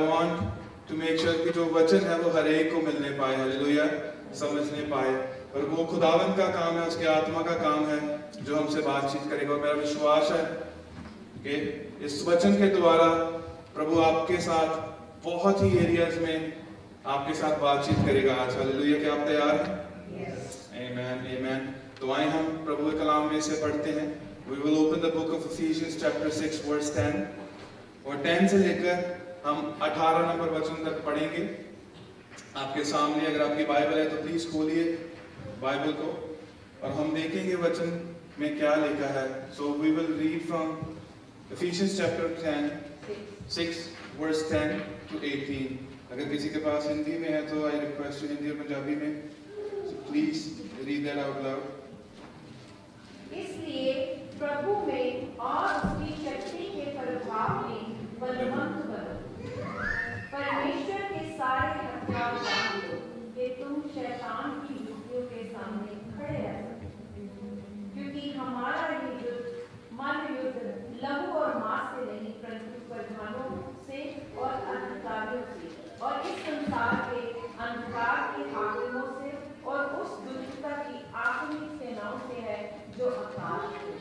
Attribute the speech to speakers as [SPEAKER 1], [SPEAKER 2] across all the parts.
[SPEAKER 1] want to make sure कि जो वचन है वो हर एक को मिलने पाए, हालेलुया, समझने पाए। और वो खुदावंद का काम है, उसके आत्मा का काम है जो हमसे बातचीत करेगा। और मेरा विश्वास है कि इस वचन के द्वारा प्रभु आपके साथ बहुत ही एरियाज में आपके साथ बातचीत करेगा आज, हालेलुया। क्या आप तैयार हैं? आमीन, आमीन। तो आए हम प्रभु के कलाम में से पढ़ते हैं। We will open the book of Ephesians chapter 6 verse 10 और 10 से लेकर हम 18 नंबर वचन तक पढ़ेंगे। आपके सामने अगर आपकी बाइबल है तो प्लीज खोलिए बाइबल को और हम देखेंगे वचन में क्या लिखा है। So we will read from Ephesians chapter 6 verse 10 to 18। अगर किसी के पास हिंदी में है तो I request you हिंदी और पंजाबी में, so please read that out loud।
[SPEAKER 2] इसलिए प्रभु में और उसकी शक्ति के प्रभाव में बलवंत बनो, परमेश्वर के सारे हथियार बांध लो कि तुम शैतान की युक्तियों के सामने खड़े रह सको। क्योंकि हमारा ये युद्ध लहू और मांस से नहीं परंतु प्रधानों से और अधिकारियों से और इस संसार के अंधकार के हाकिमों से और उस दुष्टता की आत्मिक सेनाओं से है जो आकाश में।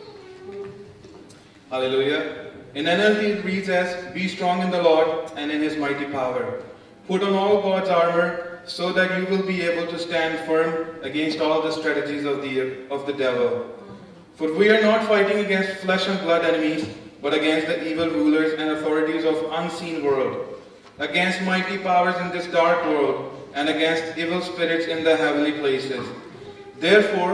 [SPEAKER 1] Hallelujah. In NLT it reads as, "Be strong in the Lord and in His mighty power. Put on all God's armor so that you will be able to stand firm against all the strategies of the devil. For we are not fighting against flesh and blood enemies, but against the evil rulers and authorities of unseen world, against mighty powers in this dark world, and against evil spirits in the heavenly places. Therefore,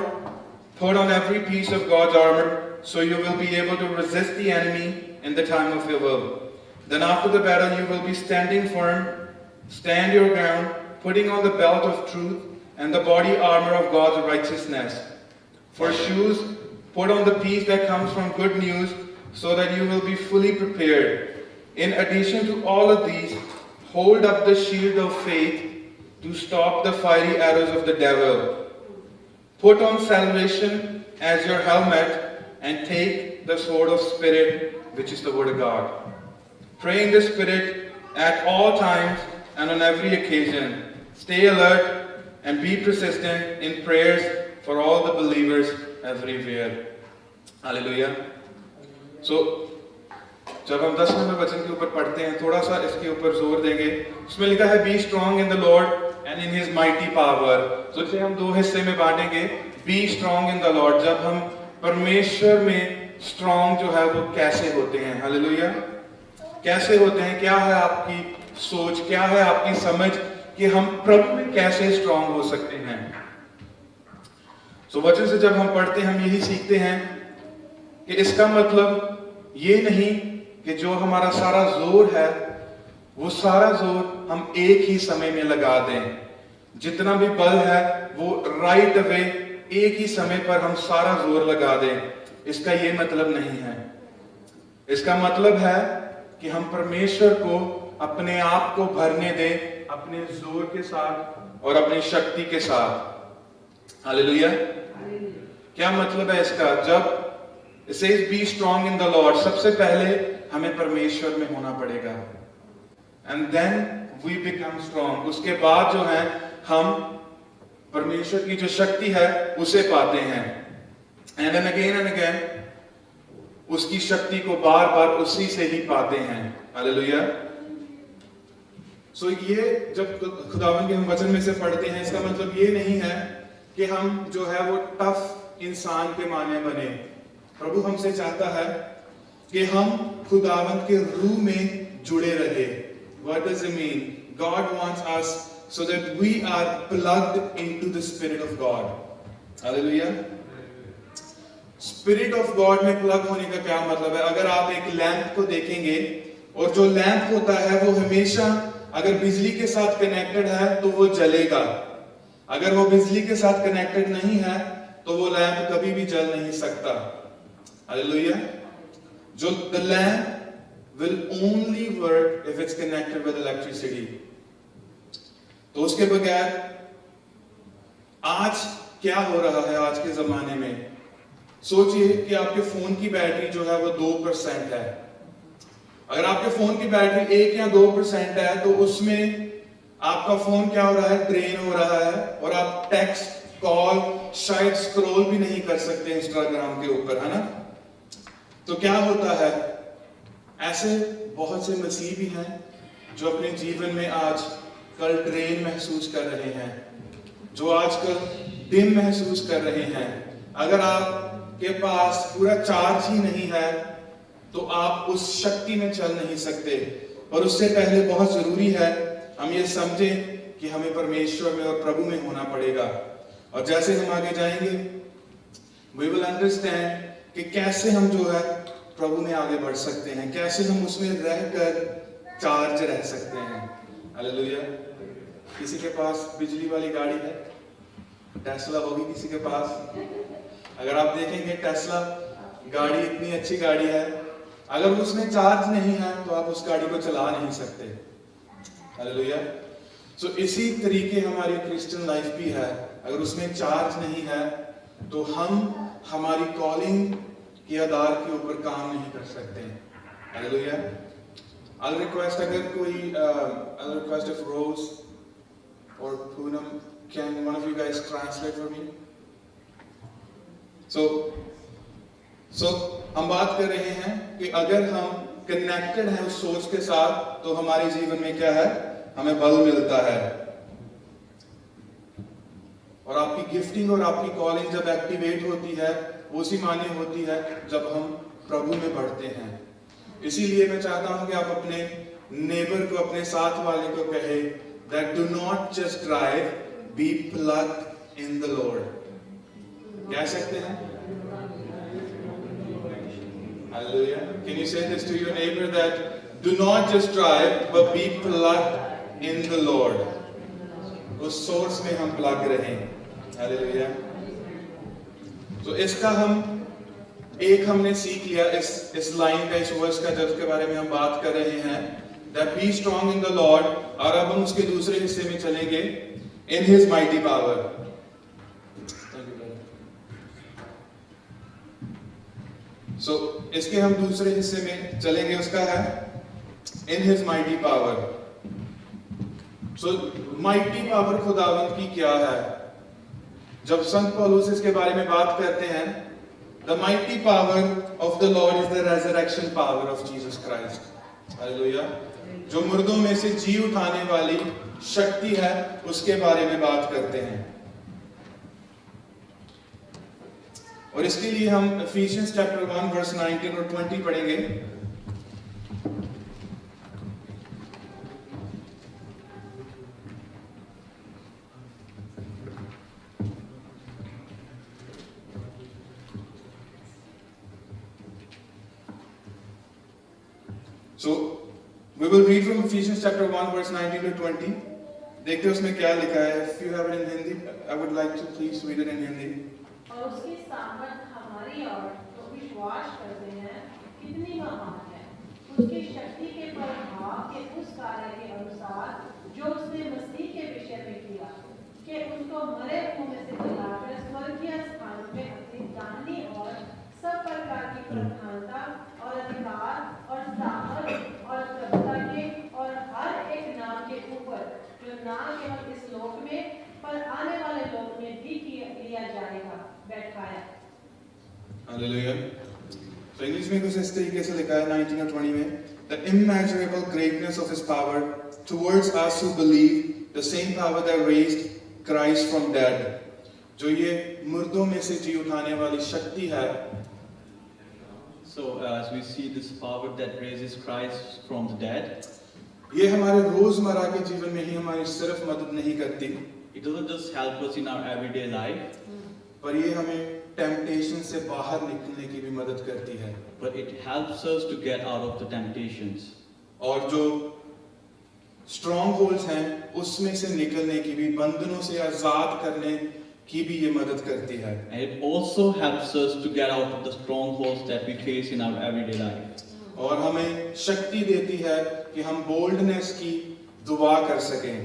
[SPEAKER 1] put on every piece of God's armor, so you will be able to resist the enemy in the time of evil. Then after the battle you will be standing firm. Stand your ground, putting on the belt of truth and the body armor of God's righteousness. For shoes, put on the peace that comes from good news, so that you will be fully prepared. In addition to all of these, hold up the shield of faith to stop the fiery arrows of the devil. Put on salvation as your helmet and take the sword of Spirit, which is the word of God. Pray in the Spirit at all times and on every occasion. Stay alert and be persistent in prayers for all the believers everywhere. Hallelujah. So, जब हम 10 number वचन के ऊपर पढ़ते हैं, थोड़ा सा इसके ऊपर जोर देंगे। उसमें लिखा है be strong in the Lord and in his mighty power. तो इसे हम दो हिस्से में बांटेंगे। Be strong in the Lord, जब हम परमेश्वर में स्ट्रॉन्ग जो है वो कैसे होते हैं, हालेलुया, कैसे होते हैं, क्या है आपकी सोच, क्या है आपकी समझ कि हम प्रभु में कैसे स्ट्रॉन्ग हो सकते हैं। सो वचन से जब हम पढ़ते हैं हम यही सीखते हैं कि इसका मतलब ये नहीं कि जो हमारा सारा जोर है वो सारा जोर हम एक ही समय में लगा दें। जितना भी बल है वो राइट अवे एक ही समय पर हम सारा जोर लगा दें। इसका ये मतलब नहीं है। इसका मतलब है कि हम परमेश्वर को अपने आप को भरने दें अपने जोर के साथ और अपनी शक्ति के साथ। हालेलुया। क्या मतलब है इसका? जब It says be strong in the Lord, सबसे पहले हमें परमेश्वर में होना पड़ेगा and then we become strong। उसके बाद जो है हम परमेश्वर की जो शक्ति है उसे पाते हैं and again उसकी शक्ति को बार बार उसी से ही पाते हैं। हालेलुया। सो ये जब खुदावन के हम वचन में से पढ़ते हैं इसका मतलब ये नहीं है कि हम जो है वो टफ इंसान के माने बने। प्रभु हमसे चाहता है कि हम खुदावंत के रूह में जुड़े रहे। What does it mean? God wants us so that we are plugged into the Spirit of God. Hallelujah. Spirit of God में प्लग होने का क्या मतलब है? अगर आप एक लैंप को देखेंगे और जो लैंप होता है वो हमेशा अगर बिजली के साथ कनेक्टेड है तो वो जलेगा। अगर वो बिजली के साथ कनेक्टेड नहीं है तो वो लैंप कभी भी जल नहीं सकता। Hallelujah. जो the lamp will only work if it's connected with electricity. तो उसके बगैर आज क्या हो रहा है आज के जमाने में? सोचिए कि आपके फोन की बैटरी जो है वो 2% है अगर आपके फोन की बैटरी 1 या 2% है तो उसमें आपका फोन क्या हो रहा है, ड्रेन हो रहा है, और आप टेक्स्ट, कॉल, शायद स्क्रॉल भी नहीं कर सकते इंस्टाग्राम के ऊपर, है ना। तो क्या होता है, ऐसे बहुत से मसीह भी हैं जो अपने जीवन में आज कल ड्रेन महसूस कर रहे हैं, जो आजकल डिम महसूस कर रहे हैं। अगर आपके पास पूरा चार्ज ही नहीं है तो आप उस शक्ति में चल नहीं सकते। और उससे पहले बहुत जरूरी है हम ये समझें कि हमें परमेश्वर में और प्रभु में होना पड़ेगा। और जैसे हम आगे जाएंगे we will understand कि कैसे हम जो है प्रभु में आगे बढ़ सकते हैं, कैसे हम उसमें रहकर चार्ज रह सकते हैं। हालेलुया। किसी के पास बिजली वाली गाड़ी है? टेस्ला होगी किसी के पास? अगर आप देखेंगे टेस्ला गाड़ी इतनी अच्छी गाड़ी है, अगर उसमें चार्ज नहीं है तो आप उस गाड़ी को चला नहीं सकते। हालेलुया। सो इसी तरीके हमारी क्रिश्चियन लाइफ भी है, अगर उसमें चार्ज नहीं है तो हम हमारी कॉलिंग के आधार के ऊपर काम नहीं कर सकते। हालेलुया। I'll request अगर कोई I'll request if Rose or Poonam, can one of you guys translate for me? So हम बात कर रहे हैं कि अगर हम कनेक्टेड हैं उस सोच के साथ तो हमारे जीवन में क्या है, हमें बल मिलता है। और आपकी गिफ्टिंग और आपकी कॉलिंग जब एक्टिवेट होती है उसी माने होती है जब हम प्रभु में बढ़ते हैं। इसीलिए मैं चाहता हूं कि आप अपने नेबर को, अपने साथ वाले को कहे that do not just drive, be plugged in the Lord। कह सकते हैं? Hallelujah। Can you say this to your neighbor that do not just drive but be plugged in the Lord। उस सोर्स में हम प्लग रहें। Hallelujah. तो इसका हमने सीख लिया इस लाइन का, इस वर्स का, जिसके बारे में हम बात कर रहे हैं, that be strong in the Lord। और अब हम उसके दूसरे हिस्से में चलेंगे, in His mighty power। So इसके हम दूसरे हिस्से में चलेंगे, उसका है in His mighty power। So mighty power खुदावंद की क्या है? जब संत पौलुस इसके बारे में बात करते हैं, the mighty power of the Lord is the resurrection power of Jesus Christ। Hallelujah. जो मुर्दों में से जी उठाने वाली शक्ति है उसके बारे में बात करते हैं। और इसके लिए हम Ephesians chapter 1 verse 19 और 20 पढ़ेंगे। So we will read from Ephesians chapter 1 verse 19 to 20। देखते हैं उसमें क्या लिखा है। If you have it in Hindi, I would like to please read it in Hindi।
[SPEAKER 2] और उसकी सामर्थ हमारी ओर तो विश्वास करते हैं कितनी महान है, उसकी शक्ति के प्रभाव के उस कार्य के अनुसार जो उसने मसीह के विषय में किया, कि उसको मरे हुओं में से जलाकर स्वर्गीय स्थान में अपनी दाहिनी और सब प्रकार की प्रधानता और अधिकार और सामर्थ और प्रभुता के और हर एक नाम के ऊपर, जो ना केवल इस लोक में पर आने वाले लोक में भी लिया जाएगा, बैठाया।
[SPEAKER 1] हालेलुया। तो इंग्लिश में कुछ इस तरीके से लिखा है 19 और 20 में, the immeasurable greatness of His power towards us who believe, the same power that raised Christ from dead। जो ये मुर्दों में से जी उठाने वाली शक्ति है।
[SPEAKER 3] So as we see this power that raises Christ from the dead,
[SPEAKER 1] ये हमारे रोजमर्रा के जीवन में ही हमारी सिर्फ मदद नहीं करती,
[SPEAKER 3] it doesn't just help us in our everyday life,
[SPEAKER 1] पर ये हमें टेम्पटेशन से बाहर निकलने की भी मदद करती है।
[SPEAKER 3] but it helps us to get out of the temptations।
[SPEAKER 1] और जो स्ट्रॉन्ग होल्ड्स हैं उसमें से निकलने की भी, बंधनों से आजाद करने की भी ये मदद करती है।
[SPEAKER 3] And it also helps us to get out of the strongholds that we face in our everyday life।
[SPEAKER 1] और हमें शक्ति देती है कि हम बोल्डनेस की दुआ कर सकें।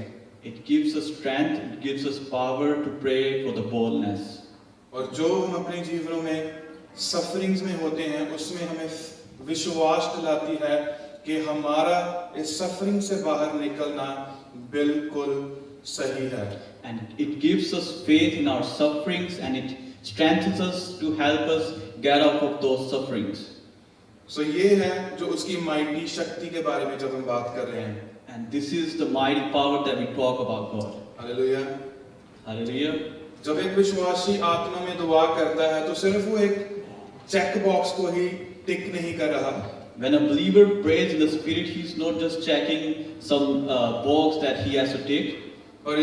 [SPEAKER 3] It gives us strength, it gives us power to pray for the boldness।
[SPEAKER 1] और जो हम अपने जीवनों में सफरिंग्स में होते हैं उसमें हमें विश्वास दिलाती है कि हमारा इस सफरिंग से बाहर निकलना बिल्कुल सही है।
[SPEAKER 3] And it gives us faith in our sufferings, and it strengthens us to help us get out of those sufferings.
[SPEAKER 1] सो ये है जो उसकी माइटी शक्ति के बारे में जब हम बात कर रहे हैं।
[SPEAKER 3] And this is the mighty power that we talk about God.
[SPEAKER 1] Hallelujah.
[SPEAKER 3] Hallelujah.
[SPEAKER 1] जब एक विश्वासी आत्मा में दुआ करता है तो सिर्फ वो एक चेक बॉक्स को ही टिक नहीं कर रहा,
[SPEAKER 3] When a believer prays in the Spirit, he's not just checking some box that he has to tick,
[SPEAKER 1] और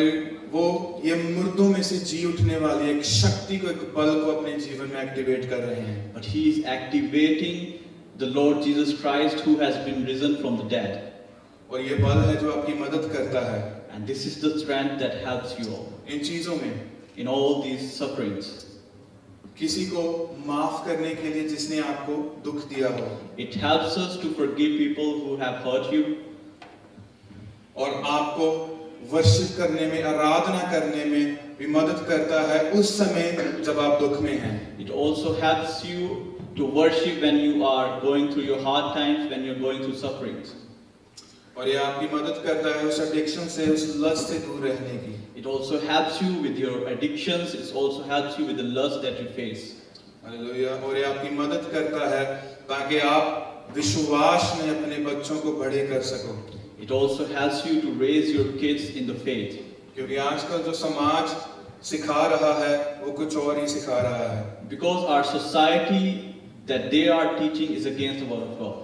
[SPEAKER 1] वो ये मुर्दों में से जी उठने वाली एक शक्ति को, एक बल को अपने जीवन में एक्टिवेट कर रहे हैं।
[SPEAKER 3] but he is activating the Lord Jesus Christ who has been risen from the dead.
[SPEAKER 1] और ये बल है जो आपकी मदद करता है
[SPEAKER 3] And this is the strength that helps you all
[SPEAKER 1] इन चीजों में।
[SPEAKER 3] in all these sufferings.
[SPEAKER 1] किसी को माफ करने के लिए जिसने आपको दुख दिया हो,
[SPEAKER 3] It helps us to forgive people who have hurt you,
[SPEAKER 1] और आपको वर्शिप करने में, आराधना करने में भी मदद करता है उस समय जब आप दुख में हैं।
[SPEAKER 3] It also helps you to worship when you are going through your hard times, when you're going through sufferings.
[SPEAKER 1] और ये आपकी मदद करता है उस एडिक्शन से, उस लस्ट से दूर रहने की।
[SPEAKER 3] It also helps you with your addictions. It also helps you with the lust that you face.
[SPEAKER 1] Hallelujah. और ये आपकी मदद करता है ताकि आप विश्वास में अपने बच्चों को बड़े कर सको।
[SPEAKER 3] It also helps you to raise your kids in the faith.
[SPEAKER 1] क्योंकि आजकल जो समाज सिखा रहा है वो कुछ और ही सिखा रहा है।
[SPEAKER 3] Because our society that they are teaching is against the word of God.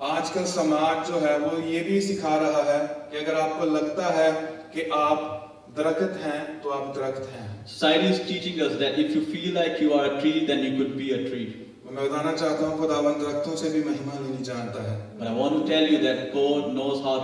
[SPEAKER 1] आजकल समाज जो है वो ये भी सिखा रहा है कि अगर आपको लगता है कि आप दरख्त हैं तो आप दरख्त हैं।
[SPEAKER 3] Society is teaching us that if you feel like you are a tree, then you could be a tree.
[SPEAKER 1] मैं बताना चाहता हूँ खुदावन दरख्तों से भी महिमा लेनी जानता है।
[SPEAKER 3] But I want to tell you that God knows how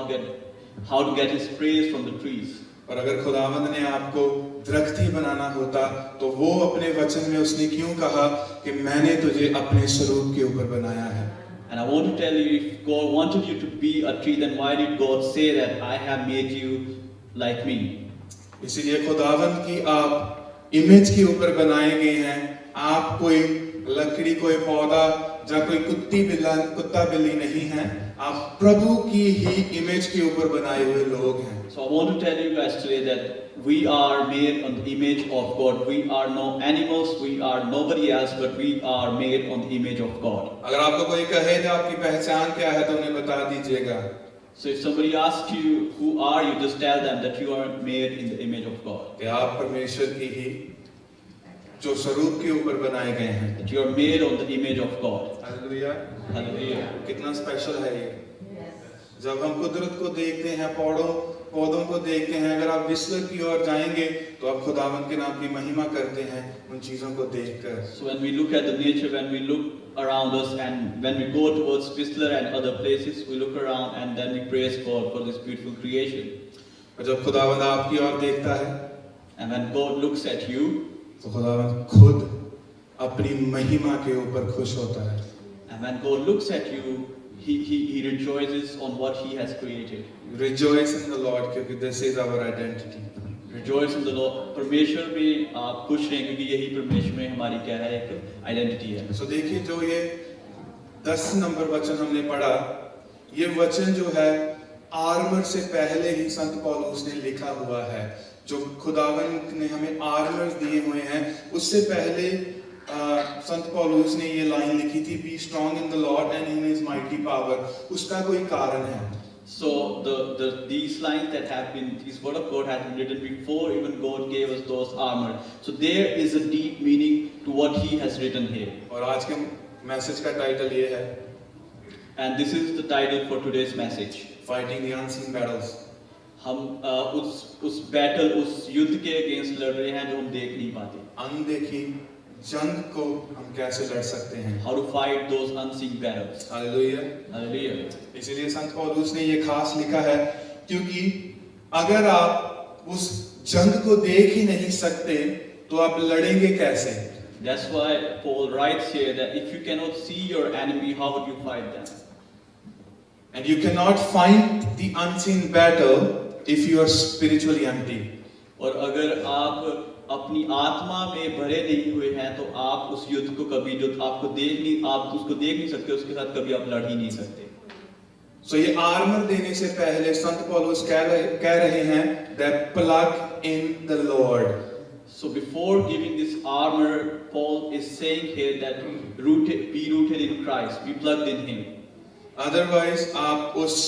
[SPEAKER 3] to get His praise from the trees.
[SPEAKER 1] और अगर खुदावंद ने आपको दरख्त ही बनाना होता तो वो अपने वचन में उसने क्यों कहा कि मैंने तुझे अपने स्वरूप के ऊपर बनाया है।
[SPEAKER 3] And I want to tell you, if God wanted you to be a tree, then why did God say that I have made you like me?
[SPEAKER 1] इसीलिए खुदावंद की आप इमेज के ऊपर बनाए गए हैं। आप कोई लकड़ी, कोई पौधा या कोई कुत्ता बिल्ली नहीं है, आप प्रभु की ही इमेज के ऊपर बनाए हुए लोग हैं।
[SPEAKER 3] So I want to tell you guys today that we are made on the image of God. We are no animals, we are nobody else, but we are made on the image of God.
[SPEAKER 1] अगर आपको कोई कहे कि आपकी पहचान क्या है तो उन्हें बता दीजिएगा।
[SPEAKER 3] So if somebody asks you, who are you, just tell them that you are made in the image of God.
[SPEAKER 1] कि आप परमेश्वर की ही जो स्वरूप के ऊपर बनाए गए हैं।
[SPEAKER 3] That you are made on the image of God.
[SPEAKER 1] Hallelujah.
[SPEAKER 3] Hallelujah.
[SPEAKER 1] कितना स्पेशल है ये। जब हम कुदरत को देखते हैं, पौधों को देखते हैं, अगर आप विश्व की ओर जाएंगे तो आप खुदावंद के नाम की महिमा करते हैं उन चीजों को देखकर।
[SPEAKER 3] So when we look at the nature, when we look around us, and when we go towards Whistler and other places, we look around and then we praise God for this beautiful creation.
[SPEAKER 1] और जब खुदावंद आपकी ओर देखता है
[SPEAKER 3] And when God looks at you,
[SPEAKER 1] तो खुदावंद खुद अपनी महिमा के ऊपर खुश होता है।
[SPEAKER 3] and when God looks at you, He rejoices on what He has created.
[SPEAKER 1] Rejoice in the Lord क्योंकि this is our identity।
[SPEAKER 3] Rejoice in the Lord. परमेश्वर में आप खुश रहें क्योंकि यही परमेश्वर में हमारी क्या है, एक आइडेंटिटी है।
[SPEAKER 1] So देखिए जो ये 10 नंबर वचन हमने पढ़ा, ये वचन जो है आर्मर से पहले ही संत पौलुस ने लिखा हुआ है। जो खुदावंद ने हमें आर्मर दिए हुए हैं, उससे पहले संत पौलुस ने ये लाइन लिखी थी, be strong in the Lord and in his mighty power. उसका कोई कारण है।
[SPEAKER 3] So these lines that have been, this word of God has been written before even God gave us those armor. So there is a deep meaning to what He has written here.
[SPEAKER 1] और आज के message का title ये है,
[SPEAKER 3] And this is the title for today's message.
[SPEAKER 1] Fighting the unseen battles.
[SPEAKER 3] हम उस battle, उस युद्ध के अगेंस्ट लड़ रहे हैं जो हम देख नहीं पाते।
[SPEAKER 1] अनदेखी जंग को हम कैसे लड़ सकते हैं।
[SPEAKER 3] How to fight those unseen battles.
[SPEAKER 1] Hallelujah.
[SPEAKER 3] Hallelujah.
[SPEAKER 1] इसीलिए संत पौलुस ने ये खास लिखा है, क्योंकि अगर आप उस जंग को देख ही नहीं सकते तो आप लड़ेंगे कैसे।
[SPEAKER 3] That's why Paul writes here that if you cannot see your enemy, how would you fight them?
[SPEAKER 1] And you cannot fight the unseen battle if you are spiritually empty.
[SPEAKER 3] और अगर आप अपनी आत्मा में भरे नहीं हुए हैं तो आप उस युद्ध को कभी, जो आप उसको देख नहीं सकते, उसके साथ कभी आप लड़ ही नहीं सकते।
[SPEAKER 1] So ये आर्मर देने से पहले संत पौलुस कह रहे हैं that plug in the Lord.
[SPEAKER 3] So before giving this armor, Paul is saying here that be rooted in Christ, be plugged in Him.
[SPEAKER 1] Otherwise आप उस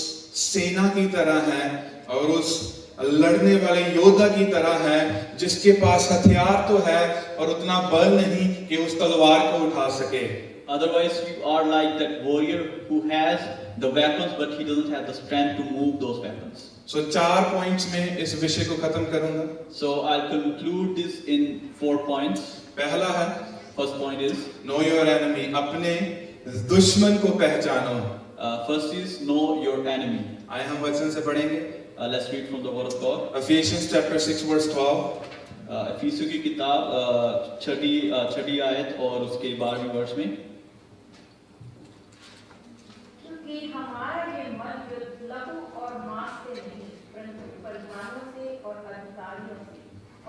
[SPEAKER 1] सेना की तरह हैं और उस लड़ने वाले योद्धा की तरह हैं जिसके पास हथियार तो है और उतना बल नहीं कि उस तलवार को उठा सके.
[SPEAKER 3] Otherwise, you are like that warrior who has the weapons, but he doesn't have the strength to move those weapons.
[SPEAKER 1] So 4 points में इस विषय को खत्म करूंगा.
[SPEAKER 3] So I'll conclude this in 4 points.
[SPEAKER 1] पहला है
[SPEAKER 3] First point is,
[SPEAKER 1] know your enemy. अपने दुश्मन को पहचानो.
[SPEAKER 3] first is know your enemy.
[SPEAKER 1] आए हम वचन से पढ़ेंगे.
[SPEAKER 3] Let's read from the Word of God.
[SPEAKER 1] Ephesians chapter 6 verse 12.
[SPEAKER 3] इफिसियों की किताब छठी आयत और उसके 12वें वर्ष में.
[SPEAKER 2] क्योंकि हमारा ये मन युद्ध लहू और मांस से नहीं परंतु प्रधानों से और अधिकारियों से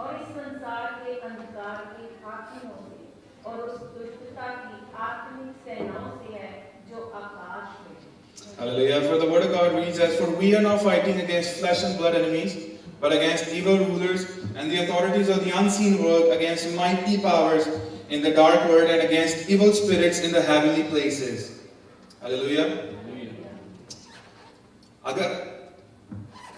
[SPEAKER 2] और इस संसार के अंधकार के हाकिमों से और उस दुष्टता की आत्मिक सेनाओं से है जो आकाश में.
[SPEAKER 1] Hallelujah. For the word of God reads as, for we are not fighting against flesh and blood enemies, but against evil rulers and the authorities of the unseen world, against mighty powers in the dark world, and against evil spirits in the heavenly places. Hallelujah. अगर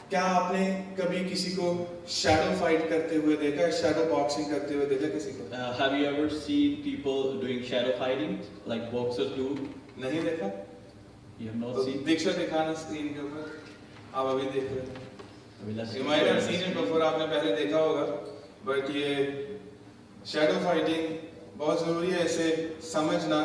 [SPEAKER 1] क्या आपने कभी किसी को shadow fight करते हुए देखा है, शैडो बॉक्सिंग करते हुए देखा किसी को?
[SPEAKER 3] Have you ever seen people doing shadow fighting like boxers do?
[SPEAKER 1] नहीं देखा?
[SPEAKER 3] You have not
[SPEAKER 1] तो
[SPEAKER 3] seen.
[SPEAKER 1] पिक्चर दिखाना स्क्रीन के ऊपर. आप अभी देख रहे हैं.
[SPEAKER 3] I will ask
[SPEAKER 1] You
[SPEAKER 3] you
[SPEAKER 1] might have
[SPEAKER 3] for
[SPEAKER 1] seen it
[SPEAKER 3] this.
[SPEAKER 1] before, आपने पहले देखा होगा, but ये शैडो फाइटिंग बहुत जरूरी है इसे समझना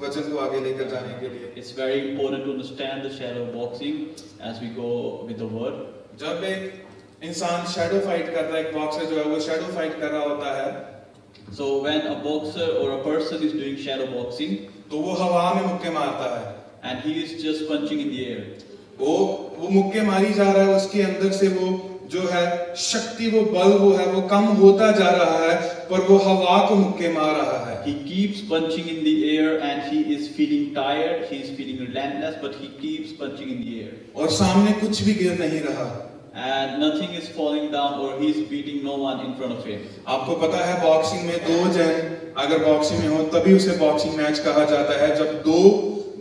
[SPEAKER 1] वचन को आगे लेकर जाने के लिए.
[SPEAKER 3] It's very important to understand the shadow boxing as we go with the word.
[SPEAKER 1] जब एक इंसान शैडो फाइट कर रहा है, एक बॉक्सर जो है वो शैडो फाइट कर रहा होता है,
[SPEAKER 3] So when a boxer or a person is doing shadow boxing
[SPEAKER 1] तो वो हवा में मुक्के मारता है.
[SPEAKER 3] and he is just punching in the air,
[SPEAKER 1] वो मुक्के मारी जा रहा है, उसके अंदर से वो जो है शक्ति, वो बल वो है वो कम होता जा रहा है, पर वो हवा को मुक्के मार रहा है.
[SPEAKER 3] he keeps punching in the air and he is feeling tired, he is feeling relentless, but he keeps punching in the air.
[SPEAKER 1] और सामने कुछ भी गिर नहीं रहा.
[SPEAKER 3] And nothing is falling down or he is beating no one in front of him.
[SPEAKER 1] आपको पता है बॉक्सिंग में दो जन अगर बॉक्सिंग में हो तभी उसे बॉक्सिंग मैच कहा जाता है. जब दो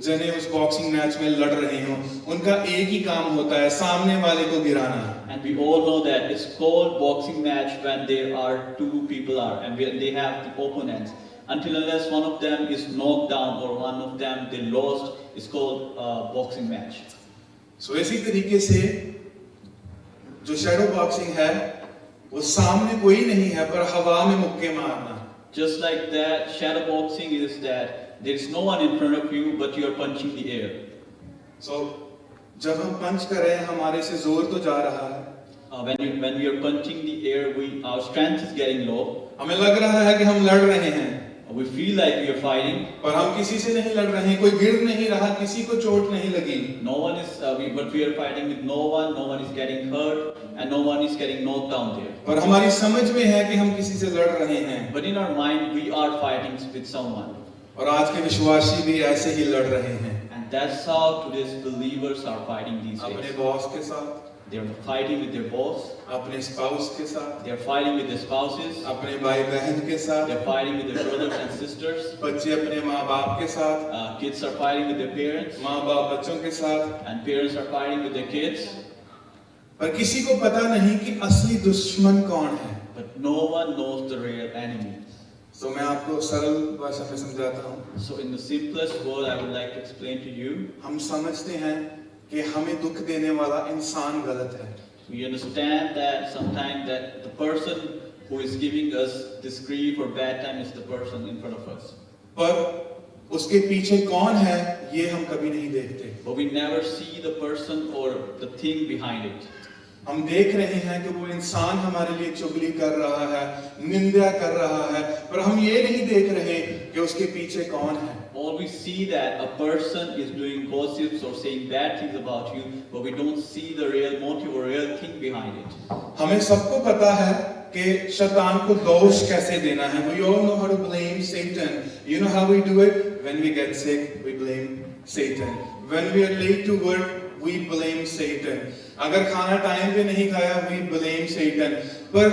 [SPEAKER 1] जने उस बॉक्सिंग मैच में लड़ रहे हों, उनका एक ही काम होता है, सामने वाले को गिराना.
[SPEAKER 3] And we all know that it's called boxing match when there are two people and when they have the opponents. Until unless one of them is knocked down or one of them they lost, it's called boxing match.
[SPEAKER 1] So इसी तरीके से जो shadow boxing है वो सामने कोई नहीं है पर हवा में मुक्के मारना.
[SPEAKER 3] Just like that, shadow boxing is that there is no one in front of you, but you are punching the air.
[SPEAKER 1] So जब हम पंच कर रहे हैं हमारे से जोर तो जा रहा है,
[SPEAKER 3] When we are punching the air, our strength is getting low.
[SPEAKER 1] हमें लग रहा है कि हम लड़ रहे हैं,
[SPEAKER 3] We feel like we are fighting.
[SPEAKER 1] पर हम किसी से नहीं लड़ रहे हैं, कोई गिर नहीं रहा, किसी को चोट नहीं लगी.
[SPEAKER 3] No one is, but we are fighting with no one is getting hurt, and no one is getting knocked down there.
[SPEAKER 1] पर हमारी समझ में है कि हम किसी से लड़ रहे हैं.
[SPEAKER 3] But in our mind, we are fighting with someone.
[SPEAKER 1] और आज के विश्वासी भी ऐसे ही लड़ रहे हैं.
[SPEAKER 3] And that's how today's believers are fighting these
[SPEAKER 1] अपने
[SPEAKER 3] days.
[SPEAKER 1] बॉस के साथ,
[SPEAKER 3] They are fighting with their boss,
[SPEAKER 1] अपने स्पाउस के साथ,
[SPEAKER 3] they are fighting with their spouses,
[SPEAKER 1] अपने भाई बहन के साथ,
[SPEAKER 3] they are fighting with their brothers and sisters,
[SPEAKER 1] बच्चे अपने माँ बाप के साथ,
[SPEAKER 3] kids are fighting with their parents,
[SPEAKER 1] माँ बाप बच्चों के साथ.
[SPEAKER 3] and parents are fighting with their kids.
[SPEAKER 1] पर किसी को पता नहीं कि असली दुश्मन कौन है.
[SPEAKER 3] But no one knows the real enemy.
[SPEAKER 1] तो मैं आपको सरल भाषा में समझाता हूँ.
[SPEAKER 3] So in the simplest word, I would like to explain to you.
[SPEAKER 1] हम समझते हैं कि हमें दुख देने वाला इंसान गलत है.
[SPEAKER 3] We understand that sometimes that the person who is giving us this grief or bad time is the person in front of us.
[SPEAKER 1] पर उसके पीछे कौन है ये हम कभी नहीं देखते.
[SPEAKER 3] But we never see the person or the thing behind it.
[SPEAKER 1] हम देख रहे हैं कि वो इंसान हमारे लिए चुगली कर रहा है, निंदा कर रहा है, पर हम ये नहीं देख रहे कि उसके पीछे कौन है.
[SPEAKER 3] All we see that a person is doing gossips or saying bad things about you, but we don't see the real motive or real thing behind it.
[SPEAKER 1] हमें सबको पता है कि शैतान को दोष कैसे देना है. We all know how to blame Satan. You know how we do it? When we get sick, we blame Satan. When we are late to work, we blame Satan. अगर खाना टाइम पे नहीं खाया, we blame Satan. पर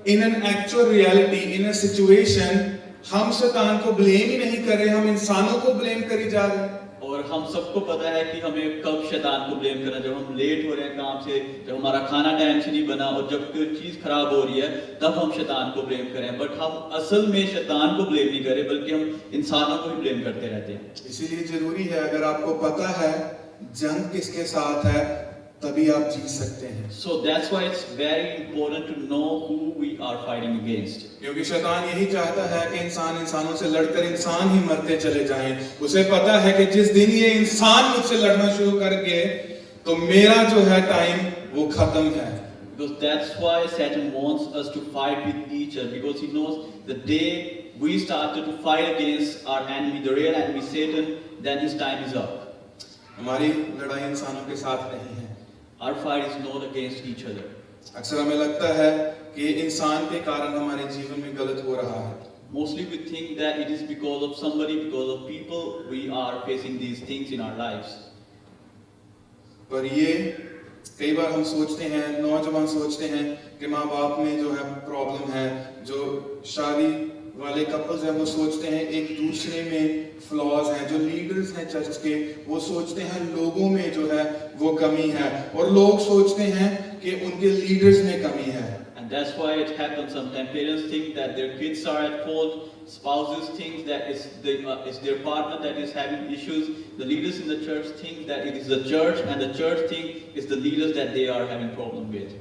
[SPEAKER 1] in an actual reality, in a situation, हम शैतान को blame ही नहीं कर रहे, हम इंसानों को blame करी जा रहे हैं।
[SPEAKER 3] और हम सबको पता है कि हमें कब शैतान को ब्लेम करना, जब हम लेट हो रहे हैं काम से, जब हमारा खाना टाइम से नहीं बना और जब कोई चीज खराब हो रही है, तब हम शैतान को ब्लेम करें। बट हम असल में शैतान को ब्लेम नहीं करें, बल्कि हम इंसानों को ही ब्लेम करते रहते हैं।
[SPEAKER 1] इसीलिए जरूरी है, अगर आपको पता है जंग किसके साथ है, तभी आप जीत सकते हैं।
[SPEAKER 3] So that's why it's very important to know who we are fighting against.
[SPEAKER 1] क्योंकि शैतान यही चाहता है कि इंसान इंसानों से लड़कर इंसान ही मरते चले जाएं। उसे पता है कि जिस दिन ये इंसान मुझसे लड़ना शुरू कर गए, तो मेरा जो है टाइम वो खत्म है।
[SPEAKER 3] Because that's why Satan wants us to fight with each other, because he knows the day we started to fight against our enemy, the real enemy Satan, then his time is up.
[SPEAKER 1] हमारी लड़ाई इंसानों के साथ नहीं है।
[SPEAKER 3] Our fight is not against each other.
[SPEAKER 1] अक्सर हमें लगता है कि इंसान के कारण हमारे जीवन में गलत हो रहा है।
[SPEAKER 3] Mostly we think that it is because of somebody, because of people, we are facing these things in our lives.
[SPEAKER 1] पर ये कई बार हम सोचते हैं, नौजवान सोचते हैं कि माँ बाप में जो है प्रॉब्लम है, जो शादी वाले कपल्स हैं वो सोचते हैं एक दूसरे में फ्लॉज हैं, जो लीडर्स हैं चर्च के वो सोचते हैं लोगों में जो है वो कमी है, और लोग सोचते हैं कि उनके लीडर्स में कमी है।
[SPEAKER 3] And that's why it happens sometimes. Parents think that their kids are at fault. Spouses think that it's their partner that is having issues. The leaders in the church think that it is the church, and the church think it's the leaders that they are having problem with.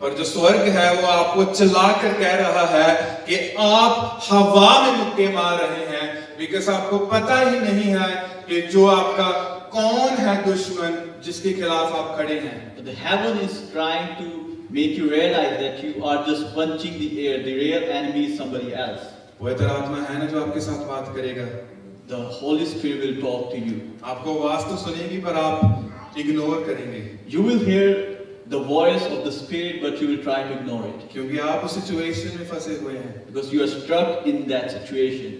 [SPEAKER 1] पर जो स्वर्ग है वो आपको चिल्लाकर कह रहा है कि आप हवा में मुक्के मार रहे हैं, बिकॉज़ आपको पता ही नहीं है कि जो आपका कौन है दुश्मन जिसके खिलाफ आप खड़े हैं।
[SPEAKER 3] But the heaven is trying to make you realize that you are just punching the air. The real enemy is somebody else.
[SPEAKER 1] वो अंतरात्मा है ना जो आपके साथ बात करेगा।
[SPEAKER 3] The Holy Spirit will talk to you.
[SPEAKER 1] आपको आवाज तो सुनेगी पर आप इग्नोर करेंगे।
[SPEAKER 3] You will hear the voice of the Spirit, but you will try to ignore it.
[SPEAKER 1] क्योंकि आप उस सिचुएशन में फंसे हुए हैं।
[SPEAKER 3] Because you are stuck in that situation.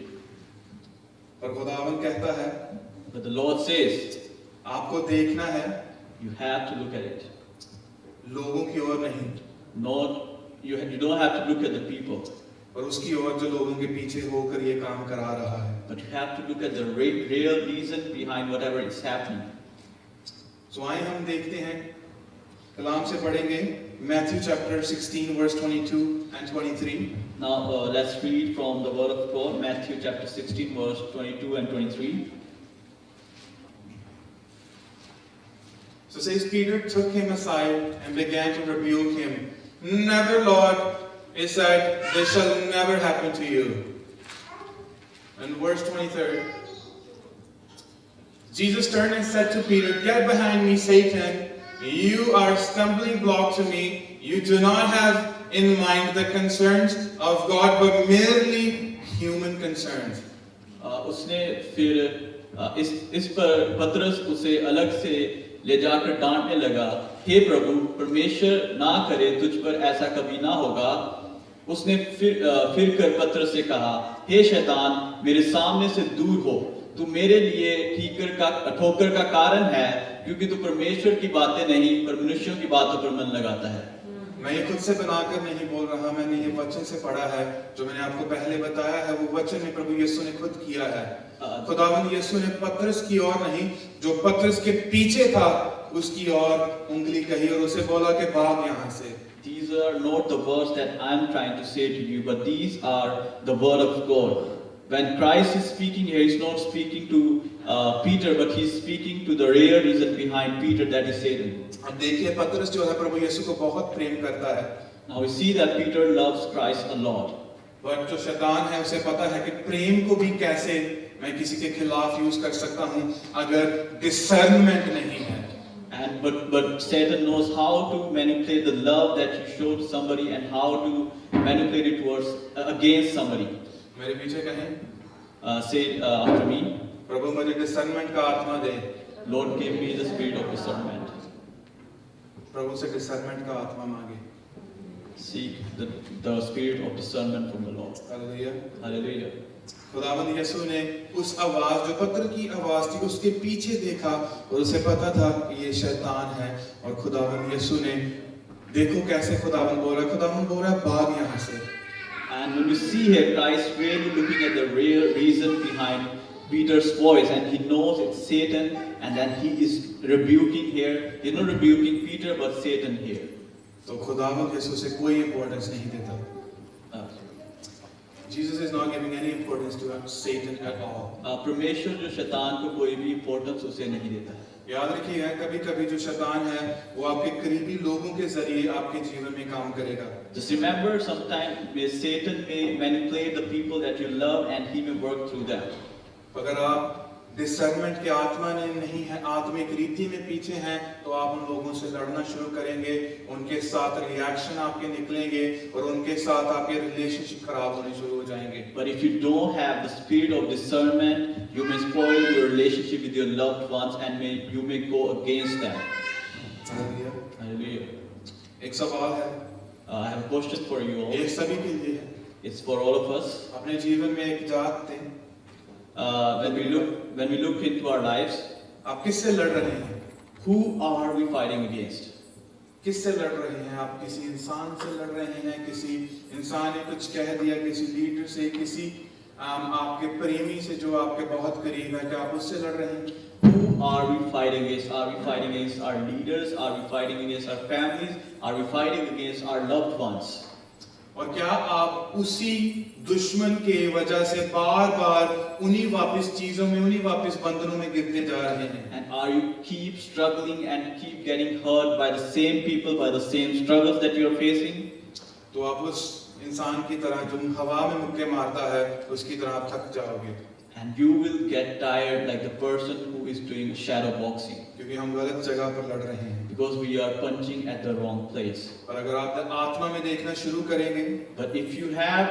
[SPEAKER 1] पर खुदावन कहता है,
[SPEAKER 3] But the Lord says,
[SPEAKER 1] आपको देखना है
[SPEAKER 3] you have to look at it.
[SPEAKER 1] लोगों की ओर नहीं,
[SPEAKER 3] You don't have to look at the people,
[SPEAKER 1] और उसकी ओर जो लोगों के पीछे होकर ये काम करा रहा है।
[SPEAKER 3] but you have to look at the real reason behind whatever is happening.
[SPEAKER 1] So आइए हम देखते हैं, कलाम से पढ़ेंगे Matthew chapter 16 verse 22 and 23.
[SPEAKER 3] Now let's read from the Word of God, Matthew chapter 16 verse 22 and 23.
[SPEAKER 1] So says Peter took him aside and began to rebuke him. Never, Lord, he said, this shall never happen to you. And verse 23. Jesus turned and said to Peter, get behind me, Satan. You are a stumbling block to me. You do not have in mind the concerns of God, but merely human concerns.
[SPEAKER 3] उसने फिर इस पर पतरस उसे अलग से ले जाकर डांटने लगा, हे प्रभु, परमेश्वर ना करे तुझ पर ऐसा कभी ना होगा। उसने फिर कर पतरस से कहा, हे शैतान, मेरे सामने से दूर हो, तू मेरे लिए ठोकर का कारण है, क्योंकि तू परमेश्वर की बातें नहीं पर मनुष्यों की बातों पर मन लगाता है।
[SPEAKER 1] मैं ये खुद से बनाकर नहीं बोल रहा, मैंने ये वचन से पढ़ा है, जो मैंने आपको पहले बताया है, वो वचन में प्रभु यीशु ने खुद किया है। खुदावंद यीशु ने पतरस की ओर नहीं, जो पतरस के पीछे था, उसकी ओर उंगली कही और उसे बोला कि भाग यहाँ से।
[SPEAKER 3] These are not the words that I am trying to say to you, but these are the word of God. When Christ is speaking here, He's not speaking to Peter, but He's speaking to the real reason behind Peter, that is Satan.
[SPEAKER 1] अब देखिए पतरस जो है प्रभु यीशु को बहुत प्रेम करता है।
[SPEAKER 3] Now we see that Peter loves Christ a lot.
[SPEAKER 1] पर जो शैतान है उसे पता है कि प्रेम को भी कैसे मैं किसी के खिलाफ यूज कर सकता हूँ अगर डिसर्नमेंट नहीं है।
[SPEAKER 3] And but Satan knows how to manipulate the love that you show to somebody and how to manipulate it towards against somebody.
[SPEAKER 1] मेरे पीछे कहें,
[SPEAKER 3] Say after me,
[SPEAKER 1] प्रभु मुझे डिसर्नमेंट का आत्मा दे।
[SPEAKER 3] Lord, give me the spirit of discernment.
[SPEAKER 1] प्रभु से discernment का आत्मा मांगे।
[SPEAKER 3] seek the spirit of discernment from the Lord.
[SPEAKER 1] Hallelujah.
[SPEAKER 3] Hallelujah.
[SPEAKER 1] खुदावंद यीशु ने उस आवाज जो पत्र की आवाज थी उसके पीछे देखा और उसे पता था कि ये शैतान है, और खुदावंद यीशु ने देखो कैसे खुदावंद बोल रहा है, खुदावंद बोल रहा है भाग यहाँ से।
[SPEAKER 3] And when we see here Christ really looking at the real reason behind Peter's voice, and he knows it's Satan, and then he is rebuking here. He's not rebuking Peter but Satan here.
[SPEAKER 1] तो खुदावंद यीशु से कोई importance नहीं देता। Jesus is not giving any importance to Satan at all.
[SPEAKER 3] परमेश्वर जो शैतान को कोई भी इम्पोर्टेंस उसे नहीं देता।
[SPEAKER 1] याद रखिएगा, कभी-कभी जो शैतान है वो आपके करीबी लोगों के जरिए आपके जीवन में काम करेगा।
[SPEAKER 3] Just remember, sometimes Satan may manipulate the people that you love, and he may work through them.
[SPEAKER 1] अगर आप डिसर्नमेंट के आत्मा में नहीं है, आत्मिक रीति में पीछे हैं, तो आप उन लोगों से लड़ना शुरू करेंगे, उनके साथ रिएक्शन आपके निकलेंगे और उनके साथ आपके रिलेशनशिप खराब होने शुरू हो जाएंगे।
[SPEAKER 3] But if you don't have the spirit of discernment, you may spoil your relationship with your loved ones, and you may go against them.
[SPEAKER 1] Hallelujah.
[SPEAKER 3] Hallelujah.
[SPEAKER 1] एक सवाल है,
[SPEAKER 3] I have a question for you all.
[SPEAKER 1] ये सभी के लिए है।
[SPEAKER 3] It's for all of us.
[SPEAKER 1] अपने जीवन में एक जात थे,
[SPEAKER 3] When we look into our lives,
[SPEAKER 1] आप किससे लड़ रहे हैं?
[SPEAKER 3] who are we fighting against?
[SPEAKER 1] किससे लड़ रहे हैं? आप किसी इंसान से लड़ रहे हैं, किसी इंसान ने कुछ कह दिया, किसी लीडर से, किसी आपके प्रेमी से जो आपके बहुत करीब है, क्या आप उससे लड़ रहे हैं?
[SPEAKER 3] Who are we fighting against? Are we fighting against our leaders? Are we fighting against our families? Are we fighting against our loved ones?
[SPEAKER 1] और क्या आप उसी दुश्मन के वजह से बार-बार उन्हीं वापस चीजों में, उन्हीं वापस बंधनों में गिरते जा रहे हैं?
[SPEAKER 3] And are you keep struggling and keep getting hurt by the same people, by the same struggles that you are facing?
[SPEAKER 1] तो आप उस इंसान की तरह जो हवा में मुक्के मारता है, उसकी तरह आप थक जाओगे।
[SPEAKER 3] And you will get tired like the person who is doing shadow boxing,
[SPEAKER 1] क्योंकि हम गलत जगह पर लड़ रहे हैं।
[SPEAKER 3] because we are punching at the wrong place.
[SPEAKER 1] और अगर आप आत्मा में देखना शुरू करेंगे,
[SPEAKER 3] But if you have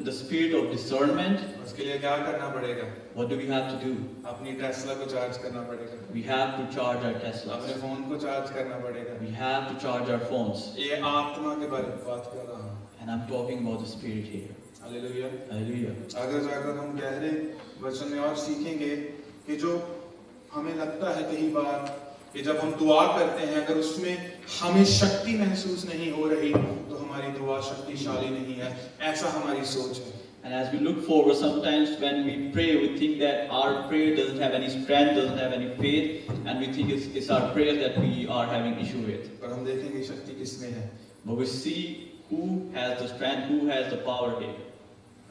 [SPEAKER 3] the spirit of discernment,
[SPEAKER 1] उसके लिए क्या करना पड़ेगा?
[SPEAKER 3] what do we have to do?
[SPEAKER 1] अपनी टेस्ला को चार्ज करना पड़ेगा,
[SPEAKER 3] We have to charge our
[SPEAKER 1] अपने
[SPEAKER 3] Teslas.
[SPEAKER 1] फोन को चार्ज करना पड़ेगा।
[SPEAKER 3] We have to charge our phones.
[SPEAKER 1] ये आत्मा के बारे में बात कर रहा हूँ।
[SPEAKER 3] And I'm talking about the spirit here.
[SPEAKER 1] Hallelujah.
[SPEAKER 3] Hallelujah.
[SPEAKER 1] आगे जाकर हम गहरे वचन में और सीखेंगे कि जो हमें लगता है कई बार कि जब हम दुआ करते हैं, अगर उसमें हमें शक्ति महसूस नहीं हो रही, तो हमारी दुआ शक्तिशाली नहीं है, ऐसा हमारी सोच है।
[SPEAKER 3] And as we look forward, sometimes when we pray, we think that our prayer doesn't have any strength, doesn't have any faith, and we think it's our prayer that we are having issue with.
[SPEAKER 1] पर हम देखेंगे शक्ति किसमें है।
[SPEAKER 3] But we see who has the strength, who has the power here.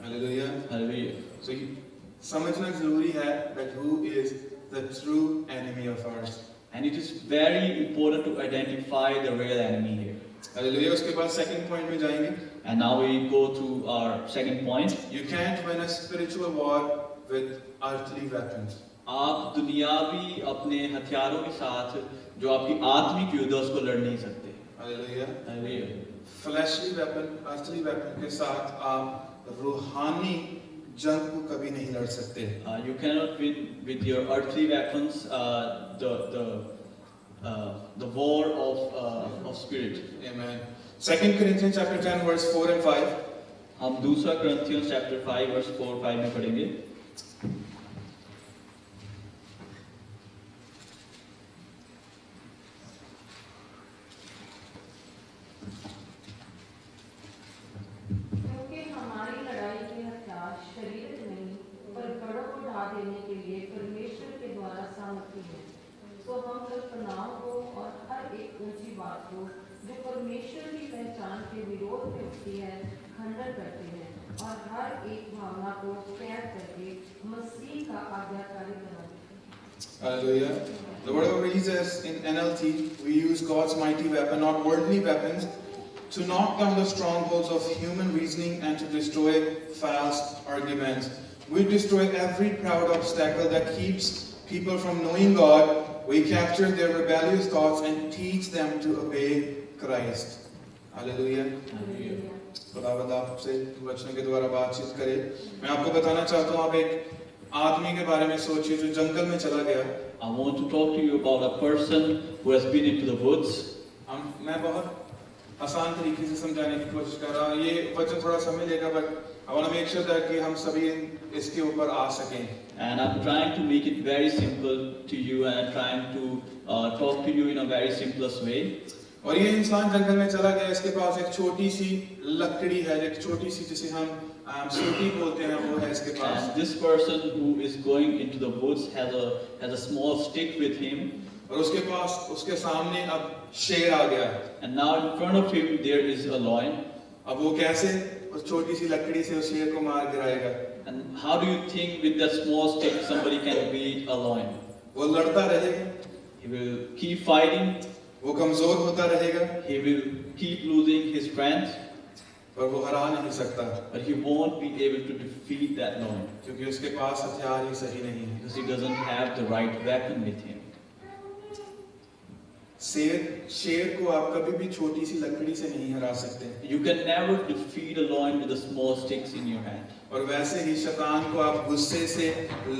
[SPEAKER 1] Hallelujah.
[SPEAKER 3] Hallelujah.
[SPEAKER 1] So समझना जरूरी है that who is the true enemy of ours.
[SPEAKER 3] And it is very important to identify the real enemy here.
[SPEAKER 1] Hallelujah. उसके बाद second point में जाएंगे।
[SPEAKER 3] And now we go to our second point.
[SPEAKER 1] You can't win a spiritual war with earthly weapons.
[SPEAKER 3] आप दुनियावी अपने हथियारों के साथ जो आपकी आत्मिक युद्ध है उसको लड़ नहीं सकते।
[SPEAKER 1] Hallelujah.
[SPEAKER 3] Hallelujah.
[SPEAKER 1] Fleshly weapon, earthly weapon के साथ आप रूहानी जंग को कभी नहीं लड़ सकते।
[SPEAKER 3] You cannot win with your earthly weapons the war of spirit.
[SPEAKER 1] Amen. 2 Corinthians chapter 10 verse 4 and 5.
[SPEAKER 3] हम दूसरा Corinthians chapter 5 verse 4-5 में पढ़ेंगे।
[SPEAKER 2] क्योंकि हमारी लड़ाई के हथियार शरीर नहीं पर बड़ों को ढा देने के लिए परमेश्वर के द्वारा सामर्थी है। तो हम कल्पनाओं को और हर एक ऊंची बात को जो परमेश्वर की पहचान के विरोध में उठती है खंडन करते हैं और हर एक भावना को कैद करके मसीह का आज्ञाकारी बनाते हैं।
[SPEAKER 1] Hallelujah. The word of Jesus in NLT, we use God's mighty weapon, not worldly weapons, to knock down the strongholds of human reasoning and to destroy false arguments. We destroy every proud obstacle that keeps people from knowing God. We capture their rebellious thoughts and teach them to obey Christ. Hallelujah. खुदावंद आपसे वचनों के द्वारा बातचीत करे। मैं आपको बताना चाहता हूँ, आप एक आदमी के बारे में सोचिए जो जंगल में चला गया।
[SPEAKER 3] I want to talk to you about a person who has been into the woods.
[SPEAKER 1] मैं बहुत आसान तरीके से समझाने की कोशिश कर रहा हूँ। ये वचन थोड़ा समय लेगा, but I want to make sure that कि हम सभी इसके ऊपर आ सकें।
[SPEAKER 3] And I'm trying to make it very simple to you, and I'm trying to talk to you in a very simplest way.
[SPEAKER 1] और ये इंसान जंगल में चला गया, इसके पास एक छोटी सी लकड़ी है, एक छोटी सी जिसे हम सूटी बोलते हैं, वो है इसके पास।
[SPEAKER 3] And this person who is going into the woods has a small stick with him.
[SPEAKER 1] और उसके सामने अब शेर आ गया है।
[SPEAKER 3] And now in front of him there is a lion.
[SPEAKER 1] अब वो कैसे उस छोटी सी लकड़ी से उस शेर को मार गिराएगा?
[SPEAKER 3] And how do you think with that small stick somebody can beat a lion?
[SPEAKER 1] वो लड़ता रहेगा,
[SPEAKER 3] He will keep fighting.
[SPEAKER 1] वो कमजोर होता रहेगा,
[SPEAKER 3] He will keep losing his strength,
[SPEAKER 1] पर वो हरा नहीं सकता,
[SPEAKER 3] but he won't be able to defeat that lion
[SPEAKER 1] क्योंकि उसके पास हथियार ही सही नहीं है।
[SPEAKER 3] because he doesn't have the right weapon with him.
[SPEAKER 1] शेर को आप कभी भी छोटी सी लकड़ी से नहीं हरा सकते।
[SPEAKER 3] You can never defeat a lion with the small sticks in your hand.
[SPEAKER 1] और वैसे ही शैतान को आप गुस्से से,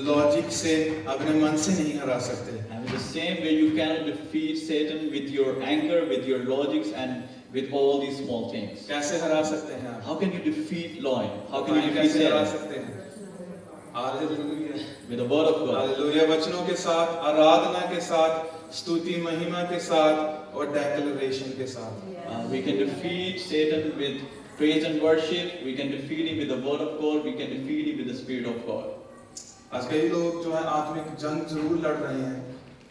[SPEAKER 1] लॉजिक से, अपने मन से नहीं हरा सकते।
[SPEAKER 3] And in the same way, you cannot defeat Satan with your anger, with your logics, and with all these small things.
[SPEAKER 1] कैसे हरा सकते हैं आप?
[SPEAKER 3] How can you defeat lion? How can you defeat
[SPEAKER 1] कैसे हरा
[SPEAKER 3] Satan?
[SPEAKER 1] सकते हैं? Hallelujah.
[SPEAKER 3] With the word of God.
[SPEAKER 1] Hallelujah, वचनों के साथ, आराधना के साथ, स्तुति महिमा के साथ और डेक्लेरेशन के साथ।
[SPEAKER 3] We can defeat Satan with praise and worship. We can defeat him with the word of God. We can defeat him with the spirit of God.
[SPEAKER 1] आज कई लोग जो है आत्मिक जंग जरूर लड़ रहे हैं,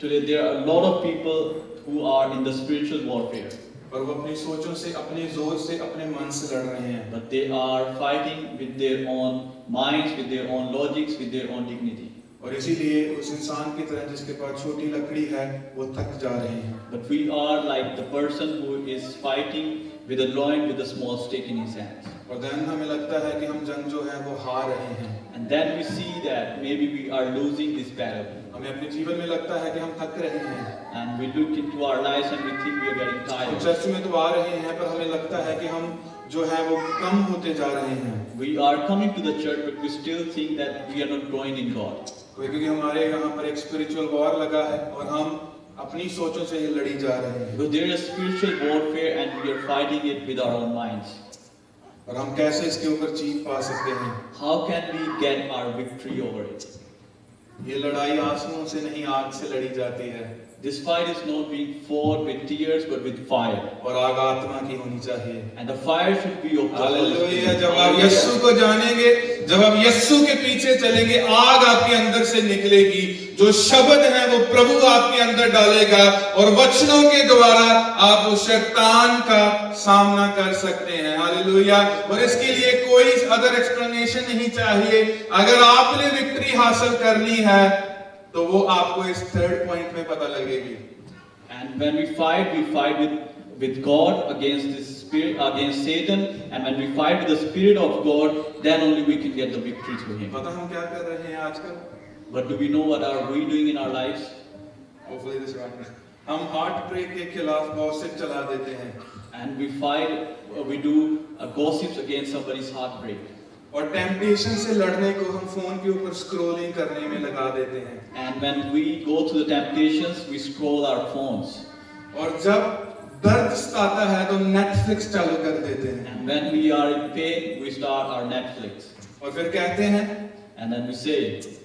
[SPEAKER 3] Today there are a lot of people who are in the spiritual warfare,
[SPEAKER 1] और वो अपनी सोचों से, अपने जोर से, अपने मन से लड़ रहे हैं।
[SPEAKER 3] but they are fighting with their own minds, with their own logics, with their own dignity.
[SPEAKER 1] और इसीलिए उस इंसान की तरह जिसके पास छोटी लकड़ी है, वो थक जा रहे हैं।
[SPEAKER 3] But we are like the person who is fighting with a lion with a small stick in his hands.
[SPEAKER 1] और then हमें लगता है कि हम जंग जो है वो हार रहे हैं।
[SPEAKER 3] And then we see that maybe we are losing this battle.
[SPEAKER 1] हमें अपने जीवन में लगता है कि हम थक रहे हैं।
[SPEAKER 3] And we look into our lives and we think we are getting
[SPEAKER 1] हम
[SPEAKER 3] tired.
[SPEAKER 1] चर्च में तो आ रहे हैं, पर हमें लगता है कि हम जो है वो कम होते जा रहे हैं।
[SPEAKER 3] We are coming to the church, but we still think that we are not growing in God.
[SPEAKER 1] क्योंकि हमारे यहाँ पर एक स्पिरिचुअल वॉर लगा है और हम अपनी सोचों से ये लड़ी जा रहे हैं।
[SPEAKER 3] Because there is spiritual warfare and we are fighting it with our own minds.
[SPEAKER 1] और हम कैसे इसके ऊपर जीत पा सकते हैं?
[SPEAKER 3] How can we get our victory over it?
[SPEAKER 1] ये लड़ाई आंसुओं से नहीं, आग से लड़ी जाती है।
[SPEAKER 3] This fight is not being fought with tears but with fire.
[SPEAKER 1] और आग आत्मा की होनी चाहिए।
[SPEAKER 3] And the fire should be of the Holy
[SPEAKER 1] hallelujah,
[SPEAKER 3] Spirit.
[SPEAKER 1] जब आप यीशु को जानेंगे, जब आप यीशु के पीछे चलेंगे, आग आपके अंदर से निकलेगी। जो शब्द है वो प्रभु आपके अंदर डालेगा और वचनों के द्वारा आप उस शैतान का सामना कर सकते हैं। हालेलुया। और इसके लिए कोई अदर एक्सप्लेनेशन नहीं चाहिए। अगर आपने विक्ट्री हासिल करनी है तो वो आपको इस थर्ड पॉइंट में पता लगेगी।
[SPEAKER 3] And when we fight with God against this spirit, against Satan, and when we fight with the Spirit of God, then only we can get the victory through Him.
[SPEAKER 1] पता हम क्या कर रहे हैं आजकल?
[SPEAKER 3] But do we know what are we doing in our lives?
[SPEAKER 1] Hopefully this one. हम heart break के खिलाफ गॉसिप चला देते हैं।
[SPEAKER 3] And we fight, we do gossips against somebody's heartbreak.
[SPEAKER 1] और टेम्पटेशन से लड़ने को हम फोन के ऊपर स्क्रॉलिंग करने में लगा देते हैं।
[SPEAKER 3] And when we go through the temptations, we scroll our phones.
[SPEAKER 1] और जब दर्द सताता है तो नेटफ्लिक्स चालू कर देते हैं।
[SPEAKER 3] And when we are in pain, we start our Netflix.
[SPEAKER 1] और फिर कहते हैं,
[SPEAKER 3] And then we say,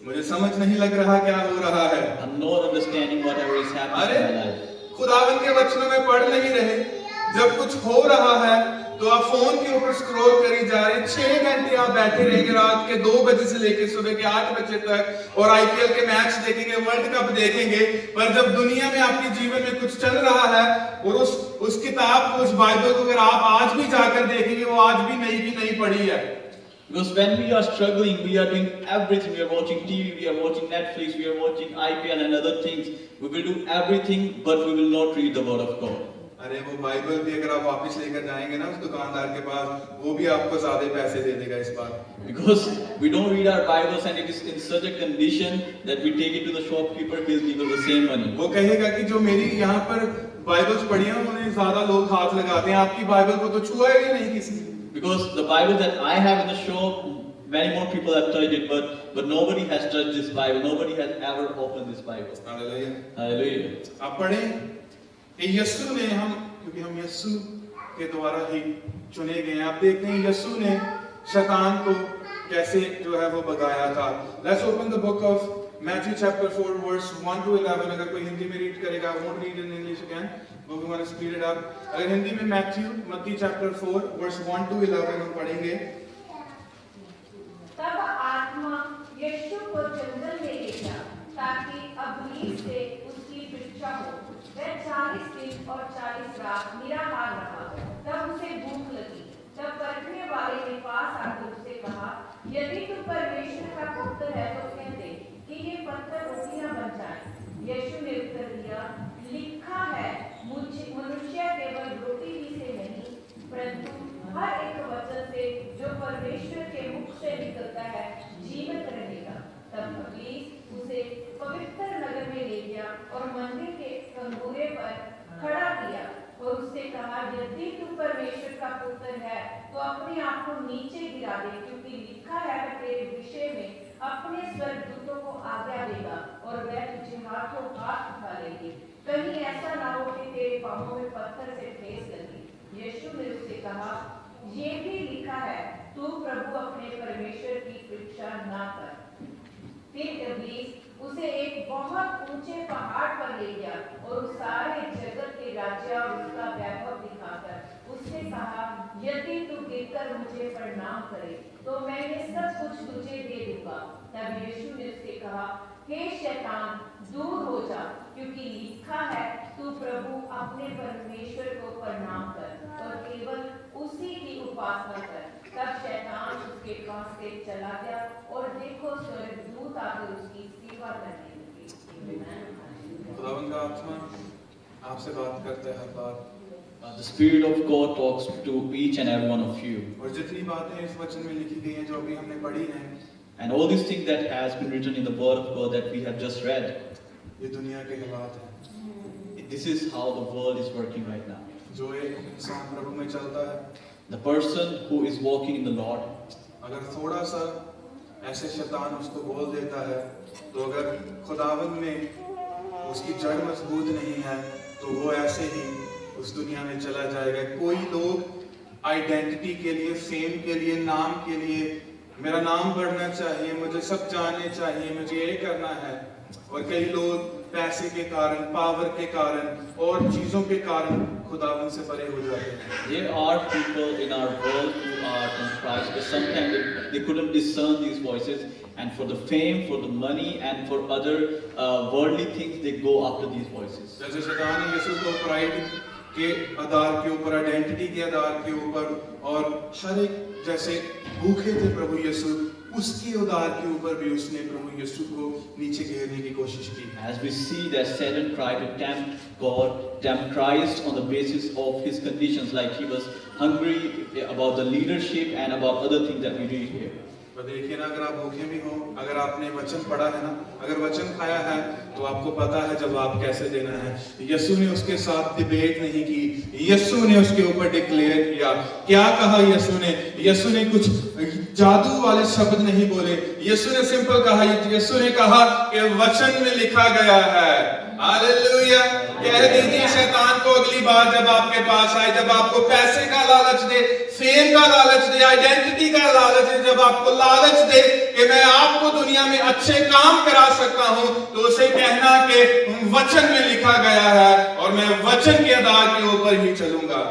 [SPEAKER 1] मुझे समझ नहीं लग रहा क्या हो रहा है।
[SPEAKER 3] I'm not understanding whatever is happening in my life.
[SPEAKER 1] खुदावन के वचनों में पढ़ नहीं रहे। जब कुछ हो रहा है तो आप फोन के ऊपर स्क्रॉल करी जा रहे। 6 घंटे आप बैठे रहेंगे रात के 2 बजे से लेकर सुबह के 8 बजे तक और आईपीएल के मैच देखेंगे, वर्ल्ड कप देखेंगे। पर जब दुनिया में आपके जीवन में कुछ चल रहा है और उस किताब को, उस बाइबल को अगर आप आज भी जाकर देखेंगे, वो आज भी नई की नई पढ़ी है।
[SPEAKER 3] Because when we are struggling, we are doing everything. We are watching TV, we are watching Netflix, we are watching IPL and other things. We will do everything, but we will not read the Word of God.
[SPEAKER 1] अरे वो Bible भी अगर आप वापस लेकर जाएंगे ना उस दुकानदार के पास, वो भी आपको ज्यादा पैसे दे देगा इस बार।
[SPEAKER 3] Because we don't read our Bibles and it is in such a condition that we take it to the shopkeeper, he'll give us the same money.
[SPEAKER 1] वो कहेगा कि जो मेरी यहाँ पर बाइबल्स पढ़ी हैं उन्हें ज्यादा लोग हाथ लगाते हैं, आपकी बाइबल को तो छुआ ही नहीं किसी।
[SPEAKER 3] Because the Bible that I have in the shop, many more people have touched it, but nobody has touched this Bible. Nobody has ever opened this Bible.
[SPEAKER 1] Hallelujah.
[SPEAKER 3] Hallelujah.
[SPEAKER 1] आप पढ़ें कि यीशु ने, हम क्योंकि हम यीशु के द्वारा ही चुने गए हैं। आप देखते हैं यीशु ने शैतान को कैसे जो है वो भगाया था। Let's open the book of Matthew chapter 4 verse 1 to 11। अगर कोई हिंदी में रीड करेगा, I won't read in English again, but we want to speed it up। अगर हिंदी में मत्ती chapter 4 verse 1 to 11 हम पढ़ेंगे।
[SPEAKER 2] तब आत्मा यीशु को जंगल में ले गया ताकि अबलीस से उसकी परीक्षा हो। वह 40 दिन और 40 रात निराहार रहा। तब उसे भूख लगी। तब परखने वाले ने पास आकर उससे कहा, यदि तू परमेश्वर का पुत्र है तो कह दे कि ये पत्थर रोटियां बन जाएं। यीशु ने उत्तर दिया, लिखा है, मनुष्य केवल रोटी ही से नहीं परंतु हर एक वचन से जो परमेश्वर के मुख से निकलता है जीवित रहेगा। तब अबलीस उसे पवित्र नगर में ले गया और मंदिर के कंगूरे पर खड़ा किया और उससे कहा, यदि तू परमेश्वर का पुत्र है तो अपने आप को नीचे गिरा दे, क्योंकि लिखा है कि तेरे विषय में अपने स्वर्गदूतों को आज्ञा देगा और वह तुझे हाथों हाथ उठा लेंगे, कहीं ऐसा ना हो कि तेरे पांवों में पत्थर से ठेस लगे। यीशु ने उससे कहा, ये भी लिखा है, तू प्रभु अपने परमेश्वर की परीक्षा ना कर। फिर इब्लीस उसे एक बहुत ऊंचे पहाड़ पर ले गया और उस सारे जगत के राज्य और उसका वैभव दिखाकर उसने कहा, यदि तू गिरकर मुझे प्रणाम करे तो मैं ये सब कुछ तुझे दे दूंगा। तब यीशु ने उससे कहा, हे शैतान, दूर हो जा, क्योंकि लिखा है, तू प्रभु अपने परमेश्वर को प्रणाम कर और केवल उसी की उपासना कर। तब शैतान उसके पास से चला गया और देखो स्वर्गदूत आकर उसकी सेवा करने लगे।
[SPEAKER 1] खुदावंद का आत्मा आपसे बात करता है हर बार।
[SPEAKER 3] The Spirit of God talks to each and every one of you.
[SPEAKER 1] और जितनी बातें इस वचन में लिखी गई हैं जो अभी हमने पढ़ी हैं,
[SPEAKER 3] And all these things that has been written in the Word of God that we have just read,
[SPEAKER 1] ये दुनिया के हालात हैं।
[SPEAKER 3] this is how the world is working right now.
[SPEAKER 1] जो एक इंसान प्रभु में चलता है,
[SPEAKER 3] The person who is walking in the Lord,
[SPEAKER 1] अगर थोड़ा सा ऐसे शैतान उसको बोल देता है, तो अगर खुदावंद में उसकी जड़ मजबूत नहीं है तो वो ऐसे ही उस दुनिया में चला जाएगा। कोई लोग आइडेंटिटी के लिए, फेम के लिए, नाम के लिए, मेरा नाम बढ़ना चाहिए, मुझे सब जानने चाहिए, मुझे ये करना है, और कई लोग पैसे के कारण, पावर के कारण और चीजों के कारण खुदावंद से परे हो जाते हैं।
[SPEAKER 3] there are people in our world who are in Christ, but sometimes they couldn't discern these voices, and for the fame, for the money, and for other worldly things, they go after these voices.
[SPEAKER 1] जैसे शैतान ने यीशु को pride के आधार के ऊपर, identity के आधार के ऊपर, और हर एक जैसे भूखे थे प्रभु यीशु, उसके आधार के ऊपर भी उसने प्रभु यीशु को नीचे गिरने की कोशिश की।
[SPEAKER 3] As we see that Satan tried to tempt God, tempt Christ on the basis of his conditions, like he was hungry about the leadership and about other things that we read here.
[SPEAKER 1] पर देखिए ना, अगर आप भूखे भी हो, अगर आपने वचन पढ़ा है ना, अगर वचन खाया है, तो आपको पता है जवाब कैसे देना है। यीशु ने उसके साथ डिबेट नहीं की, यीशु ने उसके ऊपर डिक्लेयर किया। क्या कहा यीशु ने? यीशु ने कुछ जादू वाले शब्द नहीं बोले, यीशु ने सिंपल कहा, यीशु ने कहा कि वचन में लिखा गया है। हालेलुया। कह दीजिए शैतान को अगली बार जब आपके पास आए, जब आपको पैसे का लालच दे, फेम का लालच दे, आइडेंटिटी का लालच दे, जब आपको लालच दे कि मैं आपको दुनिया में अच्छे काम करा सकता हूं, तो उसे कहना कि वचन में लिखा गया है और मैं वचन के आधार के ऊपर ही चलूंगा।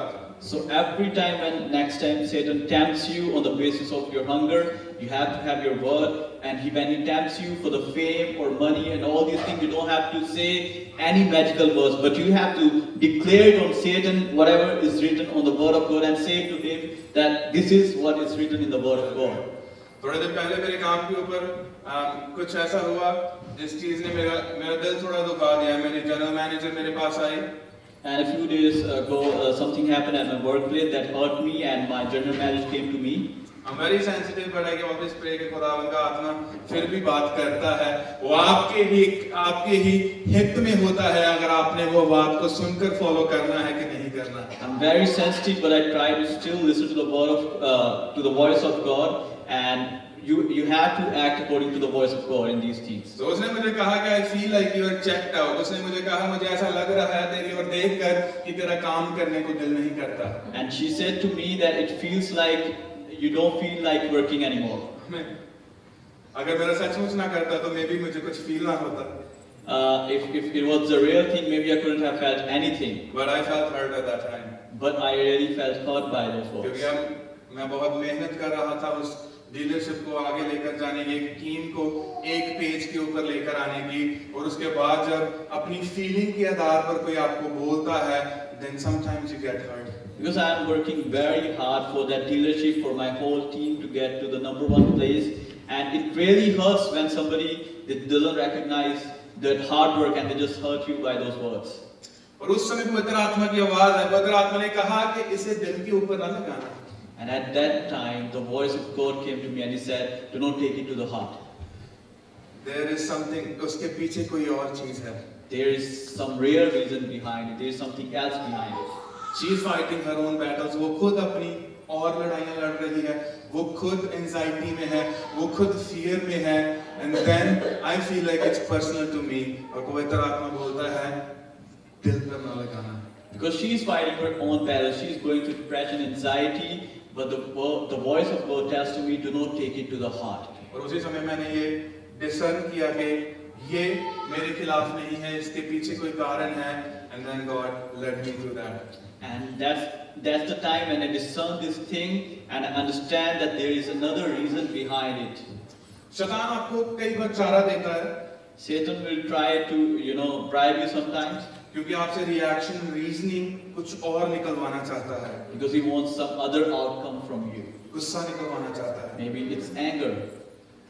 [SPEAKER 3] So every time when next time Satan tempts you on the basis of your hunger, you have to have your word, and when he tempts you for the fame or money and all these things, you don't have to say any magical words, but you have to declare it on Satan, whatever is written on the word of God, and say to him that this is what is written in the word of God.
[SPEAKER 1] थोड़े दिन पहले मेरे काम के ऊपर कुछ ऐसा हुआ जिस चीज ने मेरा दिल थोड़ा दुखा दिया। मेरी जनरल मैनेजर मेरे पास आई,
[SPEAKER 3] And a few days ago, something happened at my workplace that hurt me, and my general manager came to me.
[SPEAKER 1] I'm very sensitive, but I can always pray कि खुदावंद का आत्मा फिर भी बात करता है। वो आपके ही हित में होता है, अगर आपने वो बात को सुनकर फॉलो करना है कि नहीं करना।
[SPEAKER 3] I'm very sensitive, but I try to still listen to the word of, to the voice of God, and you have to act according to the voice of God in these things.
[SPEAKER 1] तो उसने मुझे कहा कि I feel like you are checked out. उसने मुझे कहा मुझे ऐसा लग रहा है तेरी ओर देखकर कि तेरा काम करने को दिल नहीं करता.
[SPEAKER 3] And she said to me that it feels like you don't feel like working anymore.
[SPEAKER 1] मैं अगर मेरा सचमुच ना करता तो मे भी मुझे कुछ फील ना होता.
[SPEAKER 3] If it was the real thing, maybe I couldn't have felt anything.
[SPEAKER 1] But I felt hurt at that time.
[SPEAKER 3] But I really felt hurt by those words.
[SPEAKER 1] क्योंकि मैं बहुत मेहनत कर रहा था उस डीलरशिप को आगे लेकर जाने की, एक टीम को एक पेज के ऊपर लेकर आने की, और उसके बाद जब अपनी फीलिंग के आधार पर कोई आपको बोलता है, then sometimes you get hurt.
[SPEAKER 3] Because I am working very hard for that dealership, for my whole team to get to the number one place, and it really hurts when somebody that doesn't recognize that hard work and they just hurt you by those words.
[SPEAKER 1] और उस समय पवित्र आत्मा की आवाज है, पवित्र आत्मा ने कहा कि इसे दिल के ऊपर न लगाना.
[SPEAKER 3] And at that time, the voice of God came to me and He said, "Do not take it to the heart.
[SPEAKER 1] There is something, उसके पीछे कोई और चीज है.
[SPEAKER 3] There is some real reason behind it. There is something else behind it."
[SPEAKER 1] She is fighting her own battles. वो खुद अपनी और लड़ाइयाँ लड़ रही है. वो खुद एंजाइटी में है. वो खुद फियर में है. And then I feel like it's personal to me. और पवित्र आत्मा बोलता है, दिल पर न लगाना.
[SPEAKER 3] Because she is fighting her own battle. She is going through depression, anxiety. But the voice of God tells to me, "Do not take it to the heart."
[SPEAKER 1] और उसी समय मैंने ये डिसर्न किया कि ये मेरे खिलाफ नहीं है, इसके पीछे कोई कारण है. And then God led me through that.
[SPEAKER 3] And that's the time when I discern this thing and I understand that there is another reason behind it.
[SPEAKER 1] शैतान आपको कई बार चारा देता है,
[SPEAKER 3] Satan will try to, bribe you sometimes
[SPEAKER 1] क्योंकि आपसे reaction, reasoning कुछ और निकलवाना चाहता है.
[SPEAKER 3] because he wants some other outcome from you.
[SPEAKER 1] गुस्सा निकलवाना चाहता है.
[SPEAKER 3] Maybe it's anger.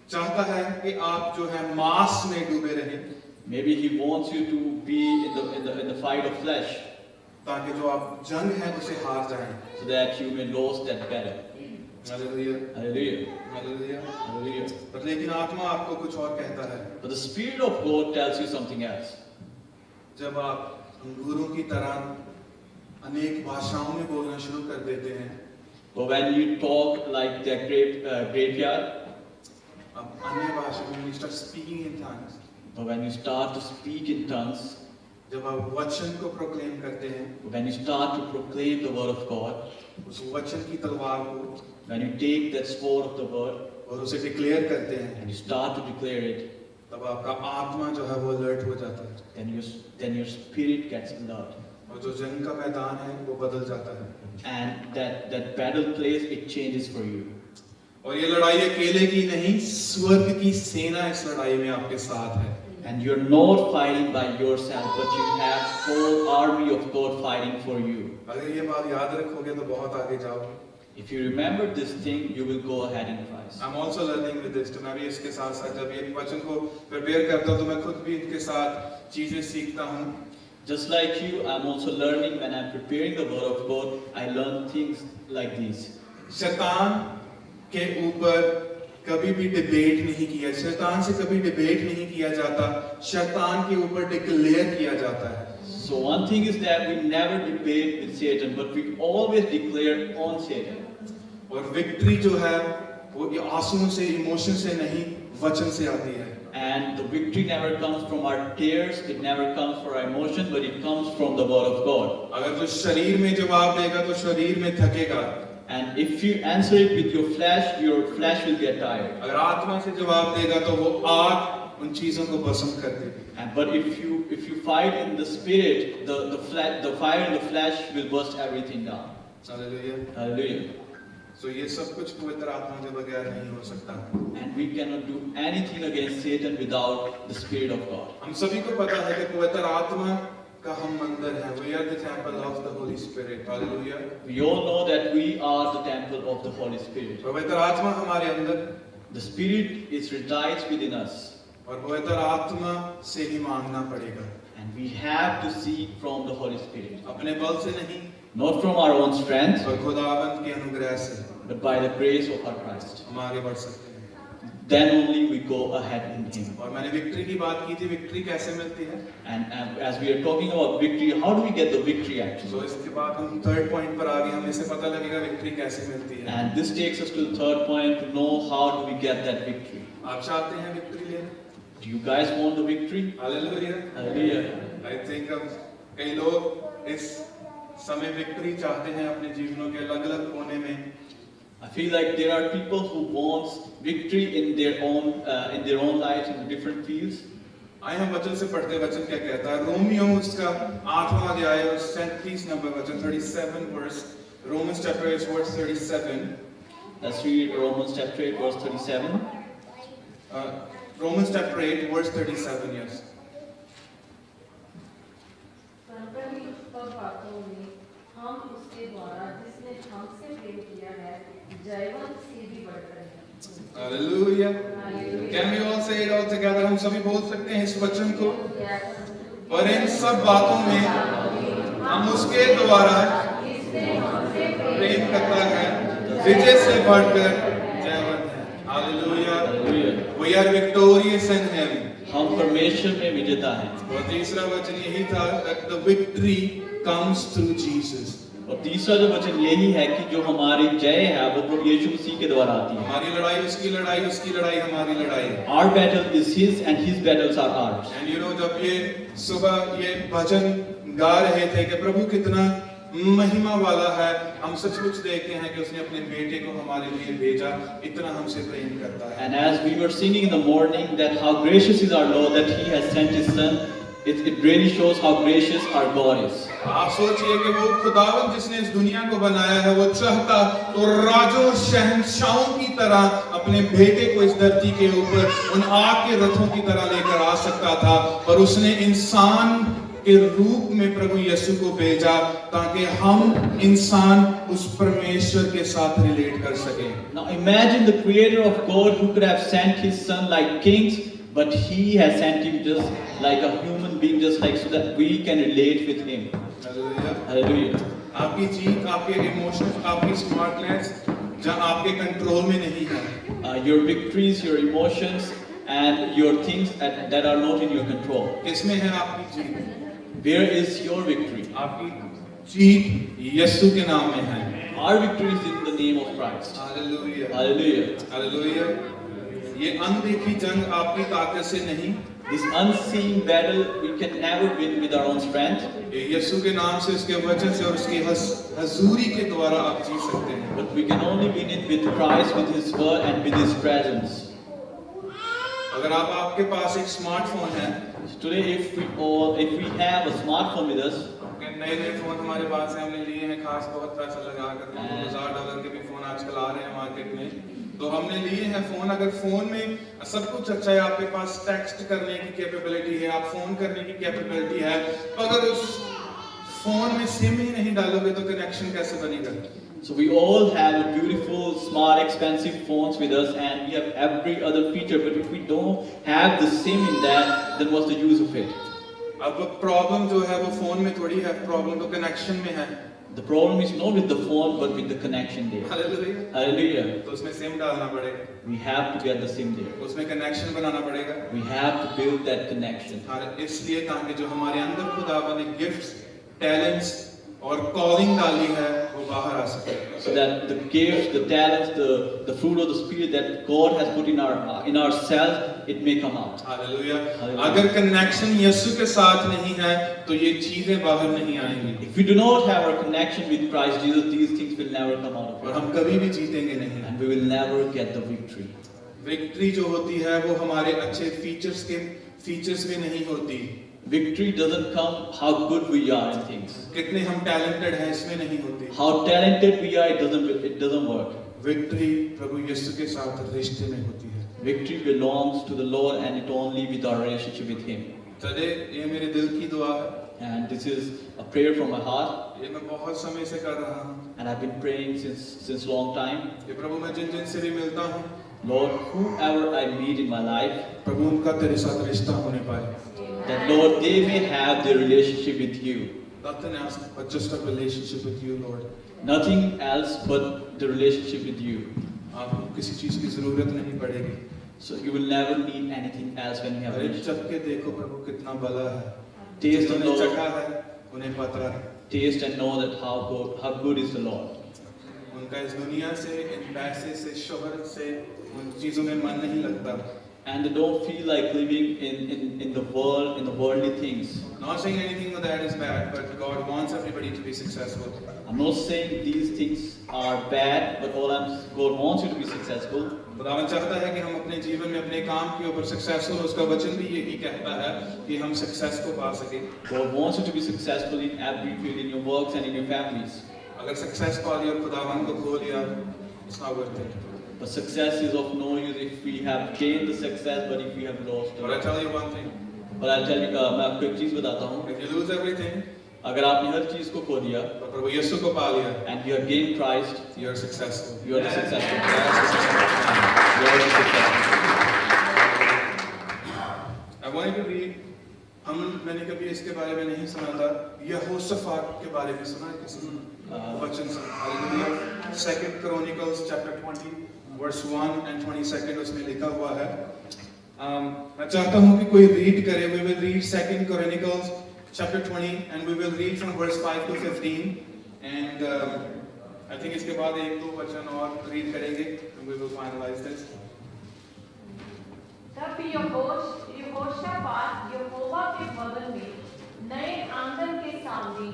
[SPEAKER 1] चाहता है कि आप जो है मांस में डूबे रहें,
[SPEAKER 3] Maybe he wants you to be in the fight of flesh
[SPEAKER 1] ताकि जो आप जंग है उसे हार जाएं.
[SPEAKER 3] so that you may lose that battle.
[SPEAKER 1] Hallelujah,
[SPEAKER 3] Hallelujah.
[SPEAKER 1] Hallelujah.
[SPEAKER 3] Hallelujah.
[SPEAKER 1] पर लेकिन आत्मा आपको कुछ और कहता है.
[SPEAKER 3] But the Spirit of God tells you something else.
[SPEAKER 1] जब आप अंगूरों की तरह अनेक भाषाओं में बोलना शुरू कर देते हैं,
[SPEAKER 3] But when you talk like the graveyard,
[SPEAKER 1] अब अन्य भाषा में you start speaking in tongues,
[SPEAKER 3] but when you start to speak in tongues,
[SPEAKER 1] जब आप वचन को प्रोक्लेम करते हैं,
[SPEAKER 3] when you start to proclaim the word of God,
[SPEAKER 1] उस वचन की तलवार को
[SPEAKER 3] when you take that sword of the word
[SPEAKER 1] और उसे डिक्लेयर करते हैं,
[SPEAKER 3] and you start to declare it,
[SPEAKER 1] तब आपका आत्मा जो है वो अलर्ट हो जाता है.
[SPEAKER 3] then your spirit gets alert.
[SPEAKER 1] और जो जंग का मैदान है वो बदल जाता है.
[SPEAKER 3] And that battle place, it changes for you.
[SPEAKER 1] और ये लड़ाई अकेले की नहीं, स्वर्ग की सेना इस लड़ाई में आपके साथ है.
[SPEAKER 3] And you're not fighting by yourself, but you have whole army of God fighting for you.
[SPEAKER 1] अगर ये बात याद रखोगे तो बहुत आगे जाओगे.
[SPEAKER 3] If you remember this thing, you will go ahead in Christ.
[SPEAKER 1] I'm also learning with this. तो मैं भी इसके साथ साथ जब ये वचन को प्रिपेयर करता हूँ तो मैं खुद भी इनके साथ चीजें सीखता हूँ.
[SPEAKER 3] Just like you, I'm also learning when I'm preparing the word of God. I learn things like these.
[SPEAKER 1] शैतान के ऊपर कभी भी डिबेट नहीं किया. शैतान से कभी डिबेट नहीं किया जाता. शैतान के ऊपर डिक्लेयर किया जाता है.
[SPEAKER 3] So one thing is that we never debate with Satan, but we always declare on Satan.
[SPEAKER 1] और विक्ट्री जो है वो ये आंसुओं से, इमोशन से नहीं, वचन से आती है.
[SPEAKER 3] And the victory never comes from our tears, it never comes from our emotion, but it comes from the word of God.
[SPEAKER 1] अगर जो शरीर में जवाब देगा तो शरीर में थकेगा.
[SPEAKER 3] And if you answer it with your flesh will get tired.
[SPEAKER 1] अगर आत्मा से जवाब देगा तो वो आग उन चीजों को भस्म कर देगी.
[SPEAKER 3] But if you fight in the spirit, the fire in the flesh will burst everything down.
[SPEAKER 1] Hallelujah.
[SPEAKER 3] Hallelujah.
[SPEAKER 1] So ये सब कुछ पवित्र आत्मा के बगैर नहीं हो सकता.
[SPEAKER 3] And we cannot do anything against Satan without the Spirit of God.
[SPEAKER 1] हम सभी को पता है कि पवित्र आत्मा का हम मंदिर हैं. We are the temple of the Holy Spirit. Hallelujah.
[SPEAKER 3] We all know that we are the temple of the Holy Spirit.
[SPEAKER 1] पवित्र आत्मा हमारे अंदर,
[SPEAKER 3] The Spirit resides within us.
[SPEAKER 1] और पवित्र आत्मा से ही मांगना पड़ेगा.
[SPEAKER 3] And we have to seek from the Holy Spirit.
[SPEAKER 1] अपने बल से नहीं,
[SPEAKER 3] Not from our own strength,
[SPEAKER 1] और खुदावंत के अनुग्रह से
[SPEAKER 3] but by the grace of our Christ.
[SPEAKER 1] हम आगे बढ़ सकते हैं.
[SPEAKER 3] then only we go ahead in Him.
[SPEAKER 1] और मैंने विक्ट्री की बात की थी, विक्ट्री कैसे मिलती है?
[SPEAKER 3] And as we are talking about victory, how do we get the victory
[SPEAKER 1] तो
[SPEAKER 3] actually?
[SPEAKER 1] इसके बाद हम थर्ड पॉइंट पर आ गए, हमें से पता लगेगा विक्ट्री कैसे मिलती है।
[SPEAKER 3] And this takes us to the third point to know how do we get that victory.
[SPEAKER 1] आप चाहते हैं विक्ट्री लेना?
[SPEAKER 3] Do you guys want the victory?
[SPEAKER 1] Hallelujah.
[SPEAKER 3] Hallelujah.
[SPEAKER 1] I think कई लोग इस समय विक्ट्री चाहते हैं अपने जीवनों के अलग-अलग कोने में।
[SPEAKER 3] I feel like there are people who want victory in their own lives in different fields.
[SPEAKER 1] आए हम वचन से पढ़ते, वचन क्या कहता है? रोमियो उसका 8वां अध्याय और 37 नंबर वचन, 37 verse, Romans chapter 8 verse 37.
[SPEAKER 3] Let's read Romans chapter 8 verse 37.
[SPEAKER 1] Romans chapter 8 verse 37, yes.
[SPEAKER 2] संप्रभु सब बातों में हम उसके द्वारा जिसने हमसे प्रेम किया है जयवंत से भी बढ़कर है।
[SPEAKER 1] Hallelujah.
[SPEAKER 2] Hallelujah.
[SPEAKER 1] Can we all say it all together? हम सभी बोल सकते हैं इस वचन को। पर इन सब बातों में हम उसके द्वारा
[SPEAKER 2] जिसने हमसे
[SPEAKER 1] प्रेम करता है, विजय से बढ़कर जयवंत है। Hallelujah.
[SPEAKER 3] Hallelujah.
[SPEAKER 1] We are victorious in Him.
[SPEAKER 3] हम परमेश्वर में विजेता हैं।
[SPEAKER 1] और तीसरा वचन यही था that the victory comes through Jesus.
[SPEAKER 3] और तीसरा जो वचन यही है कि जो हमारी जय है वो प्रभु यीशु मसीह के द्वारा आती है।
[SPEAKER 1] हमारी लड़ाई उसकी लड़ाई, उसकी लड़ाई हमारी लड़ाई।
[SPEAKER 3] Our battle is His and His battles are ours.
[SPEAKER 1] And you know, जब ये सुबह ये भजन गा रहे थे कि प्रभु कितना महिमा वाला है, हम सचमुच देखते हैं कि उसने अपने बेटे को हमारे लिए भेजा, इतना हमसे प्रेम करता है।
[SPEAKER 3] And as we were singing in the morning that how gracious is our Lord that He has sent His Son, it really shows how gracious our God is.
[SPEAKER 1] आप सोचिए कि वो खुदावंद जिसने इस दुनिया को बनाया है, वो चाहता तो राजों शहंशाहों की तरह अपने बेटे को इस धरती के ऊपर उन आग के रथों की तरह लेकर आ सकता था, पर उसने इंसान के रूप में प्रभु यीशु को भेजा ताकि हम इंसान उस परमेश्वर के साथ रिलेट कर सके।
[SPEAKER 3] Now imagine the creator of God who could have sent His Son like kings, but He has sent Him just like a human being, just like so that we can relate with Him.
[SPEAKER 1] Hallelujah.
[SPEAKER 3] Hallelujah.
[SPEAKER 1] आपकी जीत, आपके emotions, आपकी smartness जहाँ आपके control में नहीं है।
[SPEAKER 3] Your victories, your emotions, and your things that are not in your control.
[SPEAKER 1] किसमें है आपकी जीत?
[SPEAKER 3] Where is your victory?
[SPEAKER 1] आपकी जीत यीशु के नाम में है।
[SPEAKER 3] Our victory is in the name of Christ.
[SPEAKER 1] Hallelujah.
[SPEAKER 3] Hallelujah.
[SPEAKER 1] Hallelujah. ये अनदेखी जंग आपकी ताकत से नहीं,
[SPEAKER 3] This unseen battle we can never win with our own strength,
[SPEAKER 1] ये यीशु के नाम से, उसके वचन से और उसकी हजूरी के द्वारा आप जी सकते हैं।
[SPEAKER 3] but we can only win it with Christ, with His word, and with His presence.
[SPEAKER 1] अगर आपके पास एक स्मार्टफोन है,
[SPEAKER 3] Today, if we have a smartphone with us,
[SPEAKER 1] नए नए फोन हमारे पास हैं, हमने लिए हैं, खास बहुत पैसा लगा कर, $2000 के भी फोन आजकल आ रहे हैं मार्केट में, तो हमने लिए हैं फोन। अगर फोन में सब कुछ अच्छा है, आपके पास टेक्स्ट करने की कैपेबिलिटी है, आप फोन करने की कैपेबिलिटी है, तो अगर उस फोन में सिम ही नहीं डालोगे तो कनेक्शन कैसे बनेगा?
[SPEAKER 3] so we all have a beautiful, smart, expensive phones with us, and we have every other feature. But if we don't have the SIM in that, then what's the use of it?
[SPEAKER 1] अब problem जो है वो phone में थोड़ी है, problem तो connection में है।
[SPEAKER 3] The problem is not with the phone, but with the connection there.
[SPEAKER 1] Hallelujah.
[SPEAKER 3] Hallelujah.
[SPEAKER 1] तो उसमें सिम डालना पड़ेगा,
[SPEAKER 3] We have to get the SIM there.
[SPEAKER 1] उसमें कनेक्शन बनाना पड़ेगा।
[SPEAKER 3] We have to build that connection.
[SPEAKER 1] और इसलिए ताकि जो हमारे अंदर खुदावन ने गिफ्ट्स, टैलेंट्स और कॉलिंग डाली है वो बाहर आ सके।
[SPEAKER 3] So that the gifts, the talents, the fruit of the spirit that God has put in ourselves, it may come out.
[SPEAKER 1] Hallelujah.
[SPEAKER 3] Hallelujah.
[SPEAKER 1] अगर कनेक्शन यीशु के साथ नहीं है तो ये चीजें बाहर नहीं आएंगी
[SPEAKER 3] If we do not have our connection with Christ Jesus, these things will never come out of
[SPEAKER 1] और
[SPEAKER 3] us,
[SPEAKER 1] हम कभी भी जीतेंगे नहीं।
[SPEAKER 3] and we will never get the victory.
[SPEAKER 1] Victory जो होती है वो हमारे अच्छे फीचर्स में नहीं होती,
[SPEAKER 3] Victory doesn't come how good we are in things,
[SPEAKER 1] कितने हम टैलेंटेड हैं इसमें नहीं होती।
[SPEAKER 3] how talented we are. It doesn't work.
[SPEAKER 1] Victory प्रभु यीशु के साथ रिश्ते में होती है।
[SPEAKER 3] Victory belongs to the Lord, and it only with our relationship with Him.
[SPEAKER 1] चले, ये मेरे दिल की दुआ है,
[SPEAKER 3] And this is a prayer from my heart,
[SPEAKER 1] ये मैं बहुत समय से कर रहा हूँ।
[SPEAKER 3] and I've been praying since long time.
[SPEAKER 1] ये प्रभु मैं जिन जिन से भी मिलता हूँ,
[SPEAKER 3] Lord, whoever I meet in my life,
[SPEAKER 1] प्रभु उनका तेरे साथ रिश्ता होने पाए।
[SPEAKER 3] that Lord, they may have their relationship with you.
[SPEAKER 1] Nothing else but just a relationship with you, Lord.
[SPEAKER 3] Nothing else but the relationship with you.
[SPEAKER 1] आपको किसी चीज की जरूरत नहीं पड़ेगी,
[SPEAKER 3] So you will never need anything else when you have
[SPEAKER 1] अरे
[SPEAKER 3] reached.
[SPEAKER 1] चख के देखो प्रभु कितना भला है।
[SPEAKER 3] Taste and
[SPEAKER 1] जिन्होंने
[SPEAKER 3] know,
[SPEAKER 1] चखा है उन्हें पता है।
[SPEAKER 3] taste and know that how good is the Lord.
[SPEAKER 1] उनका इस दुनिया से, इन पैसे से, शोहरत से, उन चीजों में मन नहीं लगता।
[SPEAKER 3] And they don't feel like living in the world, in the worldly things.
[SPEAKER 1] Not saying anything of that is bad, but God wants everybody to be successful.
[SPEAKER 3] I'm not saying these things are bad, but God wants you to be successful.
[SPEAKER 1] खुदावन चाहता है कि हम अपने जीवन में अपने काम के ऊपर सक्सेसफुल, उसका वचन भी यही कहता है कि हम सक्सेस को पा सके।
[SPEAKER 3] God wants you to be successful in every field, in your works and in your families.
[SPEAKER 1] अगर सक्सेस पा लिया और खुदावन को खो लिया, it's not worth it.
[SPEAKER 3] But success is of no use if we have gained the success, but if we have lost
[SPEAKER 1] But I
[SPEAKER 3] it.
[SPEAKER 1] tell you one thing,
[SPEAKER 3] But I'll tell you, मैं आपको एक चीज बताता हूँ.
[SPEAKER 1] if you lose everything,
[SPEAKER 3] अगर आपने हर चीज को खो दिया
[SPEAKER 1] और प्रभु यीशु को पा लिया,
[SPEAKER 3] and you have gained Christ,
[SPEAKER 1] you are successful.
[SPEAKER 3] you are the successful. You are the successful.
[SPEAKER 1] I wanted to read, मैंने कभी इसके बारे में नहीं सुना था, यहोशाफात के बारे में सुना है किसी ने? वचन से, hallelujah. 2 Chronicles chapter 20 verse 1 and 22 उसमें लिखा हुआ है। मैं चाहता हूँ कि कोई रीड करे। We will read 2 Chronicles chapter 20 and we will read from verse 5 to 15 and I think इसके बाद एक दो वचन और रीड करेंगे and we will finalize this.
[SPEAKER 2] तब यहोशापात यहोवा के भवन में नए आंगन के सामने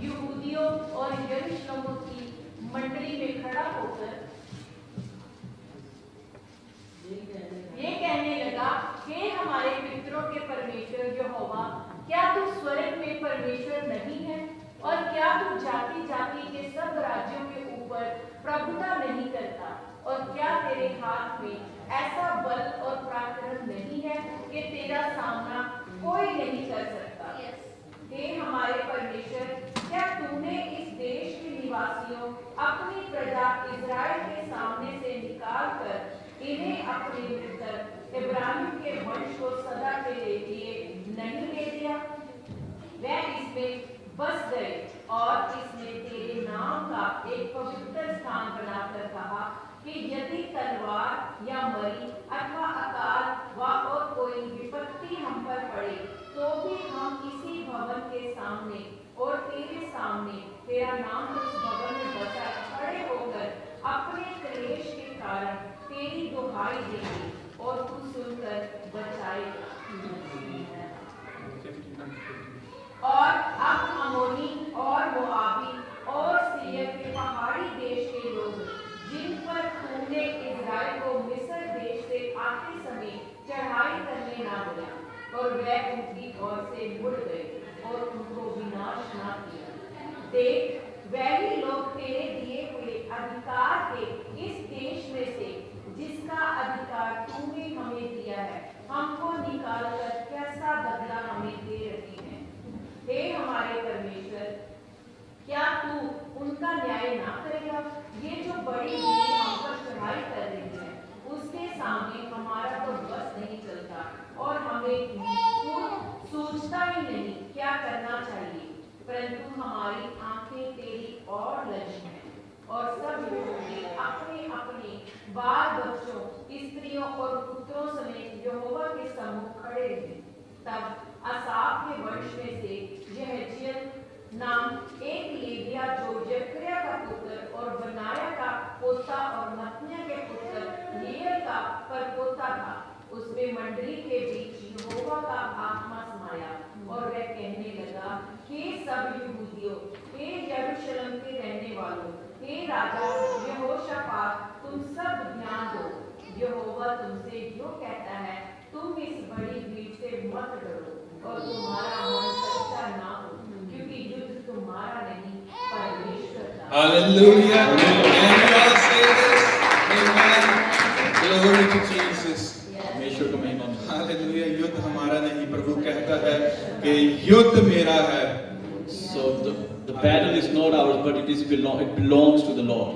[SPEAKER 2] यहूदियों और यरूशलेम की मंडली में खड़ा होकर ये कहने लगा, हे हमारे पितरों के परमेश्वर यहोवा, क्या तू स्वर्ग में परमेश्वर नहीं है? और क्या तू जाति जाति के सब राज्यों के ऊपर प्रभुता नहीं करता? और क्या तेरे हाथ में ऐसा बल और पराक्रम नहीं है कि तेरा सामना कोई नहीं कर सकता? हे हमारे परमेश्वर, क्या तूने इस देश के निवासियों अपनी प्रजा इज़राइल के सामने से निकाल कर इन्हें अपने मित्र इब्राहिम के वंश को सदा के लिए नहीं ले दिया? वे इसमें बस गए और इसने तेरे नाम का एक पवित्र स्थान बनाकर कहा कि यदि तलवार या मरी अथवा अकाल व और कोई विपत्ति हम पर पड़े तो भी हम इसी भवन के सामने और तेरे सामने तेरा नाम उस भवन में बचा खड़े होकर अपने क्लेश के कारण तेरी दुहाई देंगे और तू सुनकर बचाएगा। और अब अमोनी और मोआबी और सीयर के पहाड़ी देश के लोग जिन पर तूने इज़राइल को मिस्र देश से आते समय चढ़ाई करने ना दिया और वह उनकी ओर से मुड़ गए और उनको विनाश ना किया। देख, वही लोग तेरे दिए हुए अधिकार के इस देश में से जिसका अधिकार तूने हमें दिया है हमको निकाल कर कैसा बदला हमें दे रही है। हे हमारे परमेश्वर, क्या तू उनका न्याय ना करेगा? ये जो बड़ी भीड़ हम पर चढ़ाई कर रही है उसके सामने हमारा तो बस नहीं चलता और हमें खुद सोचता ही नहीं क्या करना चाहिए, परंतु हमारी आंखें तेरी ओर लगी हैं। और सब यहूदी अपने अपने बाल बच्चों, स्त्रियों और पुत्रों समेत यहोवा के सम्मुख खड़े रहे। तब आसाफ के वंश में से यहजीएल नाम एक लेविया जो जकरिया का पुत्र और बनाया का पोता और मत्तन्याह के पुत्र यीएल का परपोता था, उसमें मंडली के बीच यहोवा का आत्मा समाया और वह कहने लगा, हे सब यहूदियों, हे यरूशलेम के रहने वालों, हे राजा यहोशापात, तुम सब ध्यान दो। यहोवा तुमसे जो कहता है, तुम इस बड़ी भीड़ से मत डरो और तुम्हारा मन सच्चा ना हो, क्योंकि युद्ध तुम्हारा नहीं परमेश्वर का।
[SPEAKER 1] Hallelujah. Can you all say this? Amen. Glory to Jesus.
[SPEAKER 3] परमेश्वर को महिमा मिले।
[SPEAKER 1] हालेलुया। युद्ध हमारा नहीं, प्रभु कहता है कि युद्ध मेरा है।
[SPEAKER 3] So the battle is not ours, but it belongs to the Lord.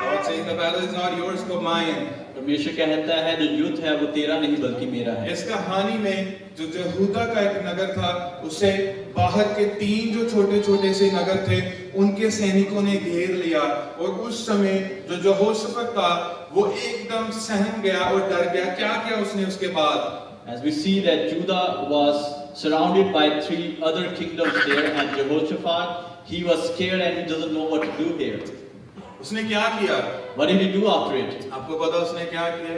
[SPEAKER 1] Lord says the battle is not yours but mine.
[SPEAKER 3] परमेश्वर कहता है जो युद्ध है वो तेरा नहीं बल्कि मेरा है।
[SPEAKER 1] इस कहानी में जो यहूदा का एक नगर था, उसे बाहर के 3 जो छोटे छोटे से नगर थे उनके सैनिकों ने घेर लिया और उस समय जो यहोशफत था वो एकदम सहम गया और डर गया। क्या किया उसने उसके बाद?
[SPEAKER 3] As we see that Judah was surrounded by 3 other kingdoms there, and Jehoshaphat, he was scared and he doesn't know what to do here.
[SPEAKER 1] उसने क्या किया?
[SPEAKER 3] What did he do after it?
[SPEAKER 1] आपको पता उसने क्या किया?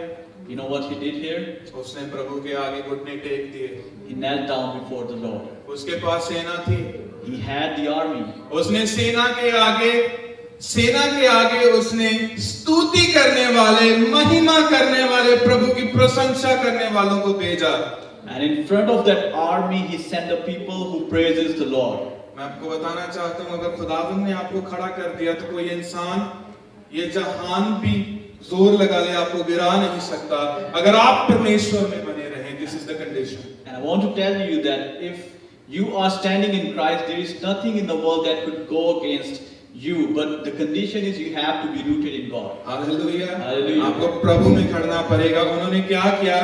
[SPEAKER 3] You know what he did here?
[SPEAKER 1] उसने प्रभु के आगे घुटने टेक दिए।
[SPEAKER 3] He knelt down before the Lord.
[SPEAKER 1] उसके पास सेना थी,
[SPEAKER 3] He had the army.
[SPEAKER 1] उसने सेना के आगे उसने स्तुति करने वाले, महिमा करने वाले, प्रभु की प्रशंसा करने वालों को भेजा।
[SPEAKER 3] And in front of that army, he sent the people who praises the Lord.
[SPEAKER 1] मैं आपको बताना चाहता हूँ, अगर खुदावंद ने आपको खड़ा कर दिया तो कोई इंसान, ये जहान भी जोर लगा ले आपको गिरा नहीं सकता, अगर आप परमेश्वर में बने रहें। This is the condition.
[SPEAKER 3] And I want to tell you that if you are standing in Christ, there is nothing in the world that could go against you, but the condition is you have to be rooted in God.
[SPEAKER 1] Hallelujah.
[SPEAKER 3] Hallelujah.
[SPEAKER 1] आपको प्रभु में खड़ना पड़ेगा। उन्होंने क्या किया?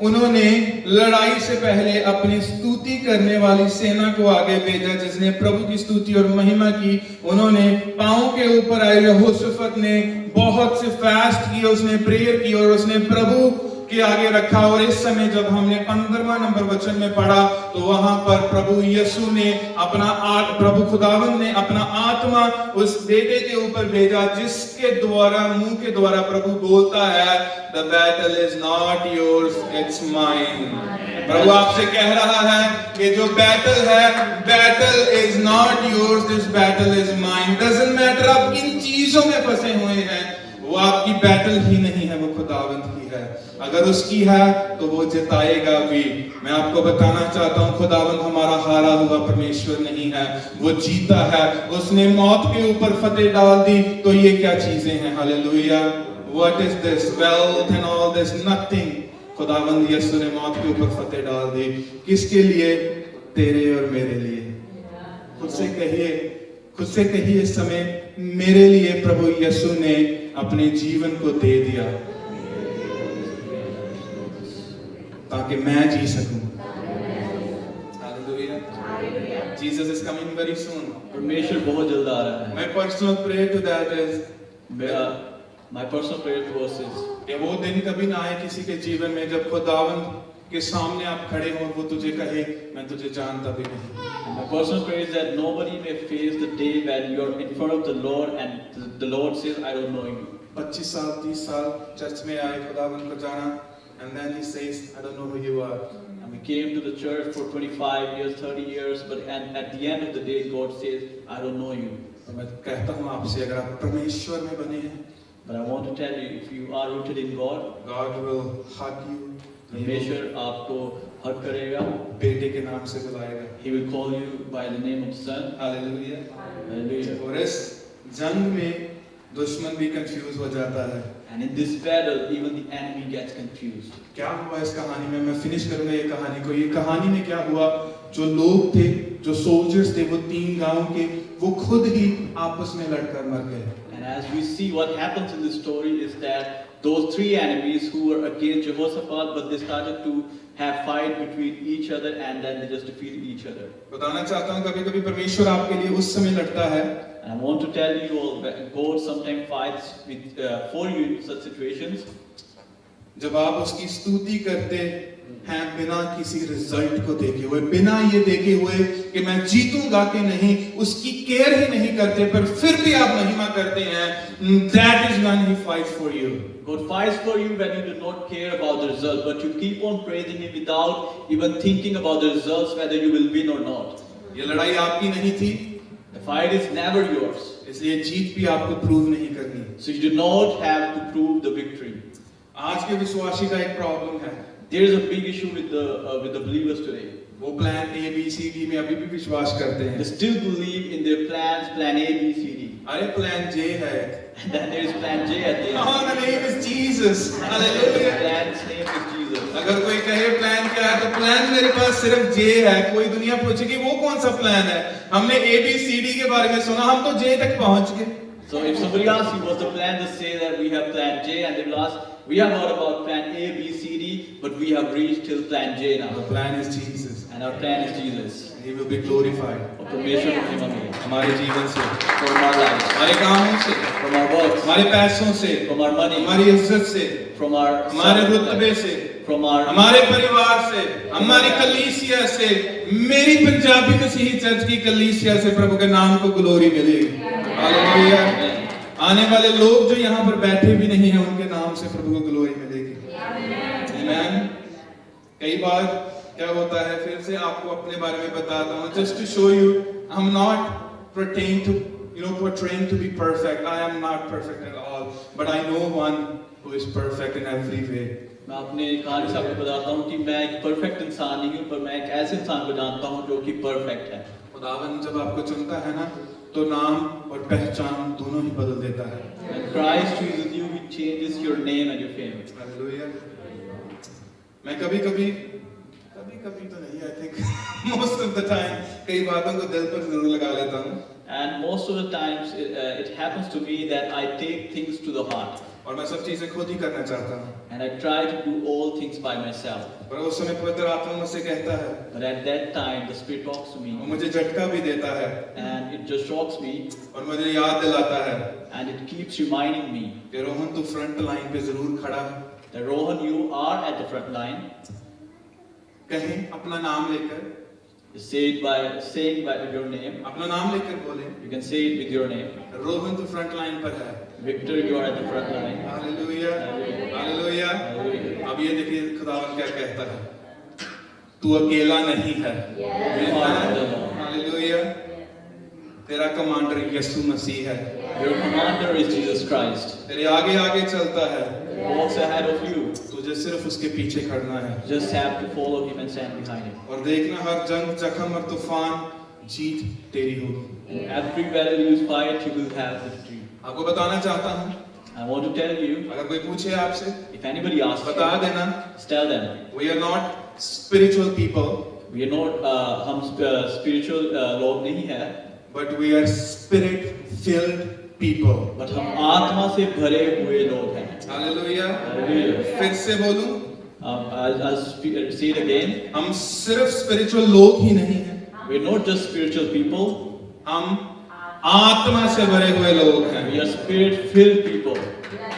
[SPEAKER 1] उन्होंने लड़ाई से पहले अपनी स्तुति करने वाली सेना को आगे भेजा, जिसने प्रभु की स्तुति और महिमा की। उन्होंने पांव के ऊपर आए यहोशफत ने बहुत से फास्ट किए, उसने प्रेयर की और उसने प्रभु के आगे रखा। और इस समय जब हमने 15वां नंबर वचन में पढ़ा तो वहां पर प्रभु यीशु ने प्रभु खुदावंद ने अपना आत्मा उस बेटे के ऊपर भेजा, जिसके द्वारा, मुंह के द्वारा प्रभु बोलता है, The battle is not yours, it's mine. प्रभु आपसे कह रहा है कि जो बैटल है, battle is not yours, this battle is mine. Doesn't matter आप किन चीजों में फंसे हुए हैं, वो आपकी बैटल ही नहीं है, वो खुदावंद की है। अगर उसकी है तो वो जिताएगा भी। मैं आपको बताना चाहता हूँ, खुदावंद हमारा हारा हुआ परमेश्वर नहीं है, वो जीता है। उसने मौत के ऊपर फतेह डाल दी। तो ये क्या चीजें हैं? Hallelujah. What is this? Wealth and all this? Nothing. खुदावंद यीशु ने मौत के ऊपर फतेह डाल दी। किसके लिए? तेरे और मेरे लिए। खुद से कहिए इस समय, मेरे लिए प्रभु यीशु ने अपने जीवन को दे दिया ताकि मैं जी सकूं। Hallelujah. Jesus is coming very soon.
[SPEAKER 3] परमेश्वर बहुत जल्द आ रहा है।
[SPEAKER 1] My personal prayer to that is
[SPEAKER 3] My personal prayer to us is
[SPEAKER 1] कि वो दिन कभी ना आए किसी के जीवन में जब खुदावंद के सामने आप खड़े हो और वो तुझे कहे, मैं तुझे जानता भी नहीं।
[SPEAKER 3] my personal prayer is that nobody may face the day when you are in front of the Lord and the Lord says, I don't know you.
[SPEAKER 1] 25 साल 30 साल चर्च में आए, खुदावंद को जाना, and then he says, I don't know who you are.
[SPEAKER 3] And we came to the church for 25 years, 30 years, but at the end of the day, God says, I don't know you.
[SPEAKER 1] तो मैं कहता हूँ आपसे, अगर आप परमेश्वर में बने हैं,
[SPEAKER 3] But I want to tell you, if you are rooted in God,
[SPEAKER 1] God will hug you.
[SPEAKER 3] परमेश्वर आपको हक करेगा।
[SPEAKER 1] बेटे के नाम से बुलाएगा।
[SPEAKER 3] He will call you by the name of the Son.
[SPEAKER 1] Hallelujah.
[SPEAKER 3] Hallelujah.
[SPEAKER 1] और इस जंग में दुश्मन भी कंफ्यूज हो जाता है।
[SPEAKER 3] And in this battle, even the enemy gets confused.
[SPEAKER 1] क्या हुआ इस कहानी में? मैं फिनिश करूंगा ये कहानी को। ये कहानी में क्या हुआ? जो लोग थे, जो सोल्जर्स थे, वो 3 गांव के, वो खुद ही आपस में लड़कर मर गए।
[SPEAKER 3] And as we see, what happens in this story is that those 3 enemies who were against Jehoshaphat, but they started to have fight between each other, and then they just defeated each other.
[SPEAKER 1] बताना चाहता हूँ, कभी-कभी परमेश्वर आपके लिए उस समय लड़ता है।
[SPEAKER 3] And I want to tell you all that God sometimes fights for you in such situations.
[SPEAKER 1] जब आप उसकी स्तुति करते हैं बिना किसी रिजल्ट को देखे हुए, बिना ये देखे हुए कि मैं जीतूंगा कि नहीं, उसकी केयर ही नहीं करते, पर फिर भी आप महिमा करते हैं, that is when he fights for you.
[SPEAKER 3] God fights for you when you do not care about the result, but you keep on praising Him without even thinking about the results, whether you will win or not.
[SPEAKER 1] ये लड़ाई आपकी नहीं थी,
[SPEAKER 3] The fight is never yours,
[SPEAKER 1] इसलिए जीत भी आपको prove नहीं करनी।
[SPEAKER 3] so you do not have to prove the victory.
[SPEAKER 1] आज के विश्वासी का एक प्रॉब्लम है,
[SPEAKER 3] There is a big issue with the believers today.
[SPEAKER 1] वो plan A B C D में अभी भी विश्वास करते
[SPEAKER 3] They
[SPEAKER 1] हैं।
[SPEAKER 3] still believe in their plans, plan A, B, C, D.
[SPEAKER 1] अरे प्लान J है।
[SPEAKER 3] And then there is plan J at the end.
[SPEAKER 1] Oh, the name is Jesus.
[SPEAKER 3] The
[SPEAKER 1] Hallelujah.
[SPEAKER 3] plan's name is Jesus.
[SPEAKER 1] अगर कोई कहे plan क्या है, तो plan मेरे पास सिर्फ J है। कोई दुनिया पूछेगी वो कौन सा प्लान है? हमने A B C D के बारे में सुना, हम तो J तक पहुंच गए।
[SPEAKER 3] So if somebody asks you what's the plan, just say that we have plan J, and they will ask, we have heard about plan A, B, C, D, but we have reached till plan J
[SPEAKER 1] The
[SPEAKER 3] now.
[SPEAKER 1] plan is Jesus.
[SPEAKER 3] And our plan is Jesus.
[SPEAKER 1] He will be glorified.
[SPEAKER 3] और परमेश्वर की महिमा मिले
[SPEAKER 1] हमारे जीवन से,
[SPEAKER 3] from our lives,
[SPEAKER 1] हमारे कामों से,
[SPEAKER 3] from our works,
[SPEAKER 1] हमारे पैसों से,
[SPEAKER 3] from our money,
[SPEAKER 1] हमारी इज्जत से,
[SPEAKER 3] from our
[SPEAKER 1] हमारे रुतबे से,
[SPEAKER 3] from our
[SPEAKER 1] हमारे परिवार से, हमारी कलीसिया से, मेरी पंजाबी मसीही चर्च की कलीसिया से प्रभु के नाम को ग्लोरी मिलेगी। हालेलुया। आने वाले लोग जो यहाँ पर बैठे भी नहीं हैं उनके नाम से प्रभु को ग्लोरी मिलेगी। आमीन। कई बार क्या होता है, फिर से आपको अपने बारे में बताता हूँ, just to show you I'm not portraying to be perfect. I am not perfect at all, but I know one who is perfect in every way.
[SPEAKER 3] मैं अपने कहानी से आपको बताता हूँ कि मैं एक परफेक्ट इंसान नहीं हूँ, पर मैं एक ऐसे इंसान को जानता हूँ जो कि परफेक्ट है।
[SPEAKER 1] खुदावन जब आपको चुनता है ना, तो नाम और पहचान दोनों ही बदल देता है।
[SPEAKER 3] When Christ chooses you, He changes your name and your fame.
[SPEAKER 1] Hallelujah. मैं कभी-कभी तो नहीं, I think most of the time कई बातों को दिल पर जरूर लगा लेता हूँ।
[SPEAKER 3] And most of the times it happens to me that I take things to the heart.
[SPEAKER 1] और मैं सब चीजें खुद ही करना चाहता हूँ।
[SPEAKER 3] And I try to do all things by myself.
[SPEAKER 1] पर उस समय पवित्र आत्मा मुझसे कहता है,
[SPEAKER 3] But at that time, the Spirit talks to
[SPEAKER 1] वो
[SPEAKER 3] me,
[SPEAKER 1] मुझे झटका भी देता है
[SPEAKER 3] and it just shocks me,
[SPEAKER 1] और मुझे याद दिलाता है
[SPEAKER 3] and it keeps reminding me
[SPEAKER 1] कि रोहन तू फ्रंट लाइन पे जरूर खड़ा है।
[SPEAKER 3] that Rohan, you are at the front line.
[SPEAKER 1] कहीं अपना नाम लेकर,
[SPEAKER 3] You say it by saying by your name.
[SPEAKER 1] अपना नाम लेकर बोले,
[SPEAKER 3] You can say it with your name.
[SPEAKER 1] Rohan तू फ्रंट लाइन पर है।
[SPEAKER 3] Victor, you are at the front line.
[SPEAKER 1] Hallelujah, hallelujah.
[SPEAKER 3] Hallelujah.
[SPEAKER 1] अब ये देखिए खुदावन क्या कहता है, तू अकेला नहीं है।
[SPEAKER 3] You are alone.
[SPEAKER 1] हालेलुया। तेरा कमांडर यीशु मसीह है,
[SPEAKER 3] Your commander is Jesus Christ.
[SPEAKER 1] तेरे आगे आगे चलता है,
[SPEAKER 3] He walks ahead of you.
[SPEAKER 1] तुझे सिर्फ उसके पीछे खड़ना है।
[SPEAKER 3] Just have to follow him and stand behind him.
[SPEAKER 1] और देखना हर जंग, जख्म और तूफान जीत तेरी होगी।
[SPEAKER 3] In every battle you fight, you will have victory.
[SPEAKER 1] आपको बताना चाहता हूँ,
[SPEAKER 3] I want to tell you,
[SPEAKER 1] अगर कोई पूछे आपसे,
[SPEAKER 3] if anybody asks
[SPEAKER 1] बता
[SPEAKER 3] you,
[SPEAKER 1] देना,
[SPEAKER 3] just tell them.
[SPEAKER 1] we are not spiritual people,
[SPEAKER 3] We are not हम spiritual लोग नहीं है,
[SPEAKER 1] but we are spirit filled people।
[SPEAKER 3] but हम आत्मा से भरे हुए लोग हैं.
[SPEAKER 1] हालेलुया।
[SPEAKER 3] Hallelujah.
[SPEAKER 1] फिर से बोलूं,
[SPEAKER 3] I'll say it again.
[SPEAKER 1] हम सिर्फ स्पिरिचुअल लोग ही नहीं हैं,
[SPEAKER 3] We're not just spiritual people.
[SPEAKER 1] हम आत्मा से भरे हुए लोग हैं।
[SPEAKER 3] We are spirit-filled people.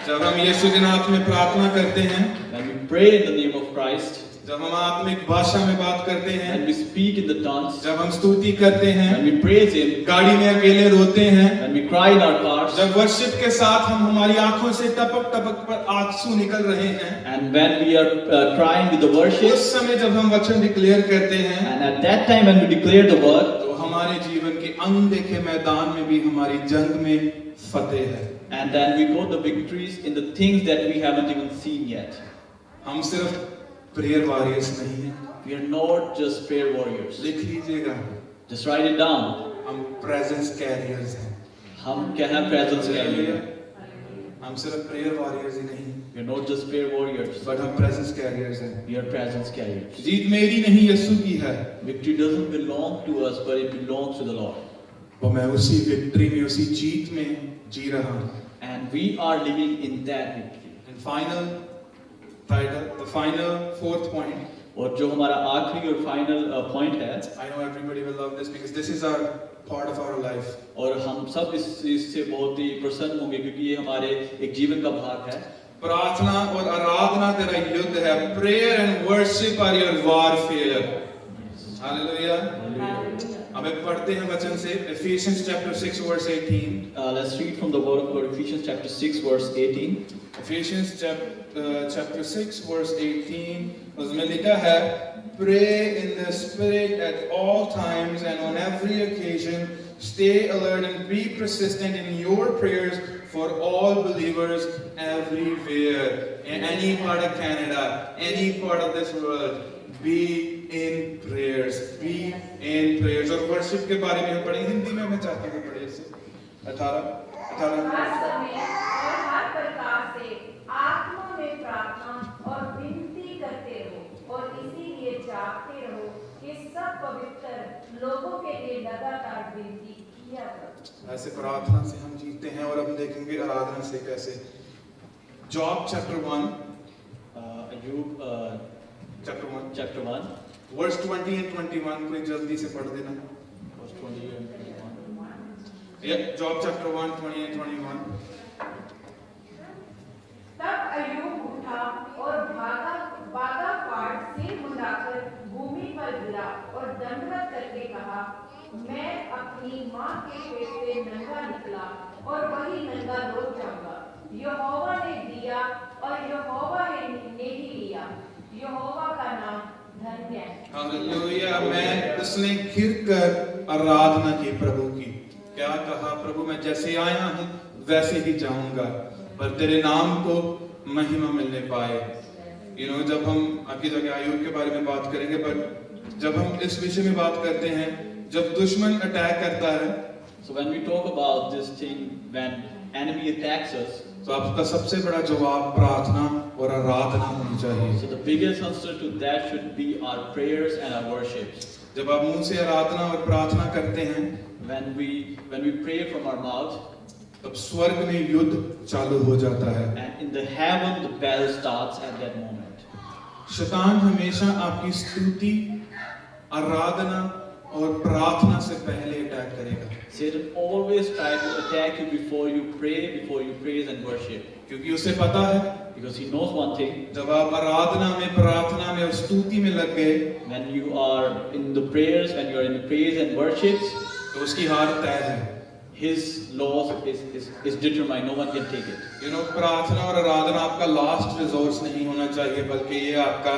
[SPEAKER 1] जब हम यीशु के नाम में प्रार्थना करते हैं,
[SPEAKER 3] When we pray in the name of Christ,
[SPEAKER 1] जब हम आत्मिक भाषा में बात करते हैं,
[SPEAKER 3] when we speak in the tongues,
[SPEAKER 1] जब हम स्तुति करते हैं,
[SPEAKER 3] when we praise Him,
[SPEAKER 1] गाड़ी में अकेले रोते हैं,
[SPEAKER 3] when we cry in our cars,
[SPEAKER 1] जब वर्शिप के साथ हम हमारी आंखों से टपक टपक पर आंसू निकल रहे हैं,
[SPEAKER 3] and when we are crying with the worship,
[SPEAKER 1] उस समय जब हम वचन डिक्लेयर करते हैं,
[SPEAKER 3] and at that time when we declare the word,
[SPEAKER 1] तो हमारे जीवन के अनदेखे मैदान में भी हमारी जंग में फतेह है।
[SPEAKER 3] and then we got the victories in the things that we haven't even seen yet.
[SPEAKER 1] हम सिर्फ प्रेयर वॉरियर्स नहीं हैं,
[SPEAKER 3] We are not just prayer warriors.
[SPEAKER 1] लिख लीजिएगा,
[SPEAKER 3] Just write it down.
[SPEAKER 1] हम प्रेजेंस कैरियर्स हैं।
[SPEAKER 3] हम क्या है presence carrier.
[SPEAKER 1] हम सिर्फ प्रेयर वॉरियर्स ही नहीं,
[SPEAKER 3] We are not just prayer warriors.
[SPEAKER 1] But हम प्रेजेंस कैरियर्स हैं।
[SPEAKER 3] We are presence carriers.
[SPEAKER 1] जीत मेरी नहीं यीशु की है,
[SPEAKER 3] Victory doesn't belong to us, but it belongs to the Lord.
[SPEAKER 1] और मैं उसी विक्ट्री में, उसी जीत में जी रहा हूँ।
[SPEAKER 3] And we are living in that victory.
[SPEAKER 1] And final title, the final fourth point.
[SPEAKER 3] और जो हमारा आखिरी और फाइनल पॉइंट है,
[SPEAKER 1] I know everybody will love this because this is our part of our life.
[SPEAKER 3] और हम सब इससे बहुत ही प्रसन्न होंगे क्योंकि ये हमारे एक जीवन का भाग है।
[SPEAKER 1] प्रार्थना और आराधना तेरा युद्ध है। Prayer and worship are your warfare. Hallelujah. अब एक पढ़ते हैं वचन से Ephesians chapter 6 verse 18.
[SPEAKER 3] Let's read from the word of God, Ephesians chapter 6 verse 18.
[SPEAKER 1] Ephesians chapter 6 verse 18, उसमें लिखा है, Pray in the Spirit at all times and on every occasion, stay alert and be persistent in your prayers for all believers everywhere, in any part of Canada, any part of this world. Be in prayers, be in prayers. और worship के बारे में पढ़ें, हिंदी में मैं चाहता हूँ पढ़े इसे 18
[SPEAKER 2] हर समय और हर प्रकार से आत्मा में प्रार्थना और विनती करते रहो और इसीलिए जागते रहो कि सब पवित्र लोगों के लिए लगातार विनती किया करो।
[SPEAKER 1] ऐसे प्रार्थना से हम जीतते हैं और हम देखेंगे आराधना से कैसे। Job chapter 1,
[SPEAKER 3] Ayub
[SPEAKER 1] chapter 1
[SPEAKER 3] chapter 1
[SPEAKER 1] verse 20 and 21 कोई जल्दी से पढ़ देना।
[SPEAKER 3] verse 20 and 21.
[SPEAKER 1] Yeah, Job chapter 1, 20 and 21.
[SPEAKER 2] तब अय्यूब उठा और बागा काट सिर मुंडाकर भूमि पर गिरा और दंडवत करके कहा, मैं अपनी माँ के पेट से नंगा निकला और वही नंगा लौट जाऊंगा। यहोवा ने दिया और यहोवा ने ही लिया, यहोवा का नाम धन्य है।
[SPEAKER 1] हालेलुया। मैं उसने घिर कर आराधना की प्रभु की। क्या कहा, प्रभु मैं जैसे आया हूँ वैसे ही जाऊंगा, पर तेरे नाम को महिमा मिलने पाए। जब हम आगे जाके अय्यूब के बारे में बात करेंगे, पर जब हम इस विषय में बात करते हैं, जब दुश्मन अटैक करता है,
[SPEAKER 3] So when we talk about this thing, when enemy attacks us,
[SPEAKER 1] तो आपका सबसे बड़ा जवाब प्रार्थना और आराधना होनी चाहिए।
[SPEAKER 3] so the biggest answer to that should be our prayers and our worships.
[SPEAKER 1] जब आप मुंह से आराधना और प्रार्थना करते हैं,
[SPEAKER 3] When we pray from our mouth,
[SPEAKER 1] तब स्वर्ग में युद्ध चालू हो जाता है।
[SPEAKER 3] and in the heaven the battle starts at that moment.
[SPEAKER 1] शैतान हमेशा आपकी स्तुति, आराधना और प्रार्थना से पहले अटैक करेगा,
[SPEAKER 3] Satan always tries to attack you before you pray, before you praise and worship.
[SPEAKER 1] क्योंकि उसे पता है
[SPEAKER 3] Because he knows one thing,
[SPEAKER 1] जब आप आराधना में, प्रार्थना में और स्तुति में लग गए,
[SPEAKER 3] when you are in the prayers, when you are in the praise and worships,
[SPEAKER 1] तो उसकी हार तय है।
[SPEAKER 3] his loss is determined, no one can take it.
[SPEAKER 1] प्रार्थना और आराधना आपका लास्ट रिसोर्स नहीं होना चाहिए, बल्कि ये आपका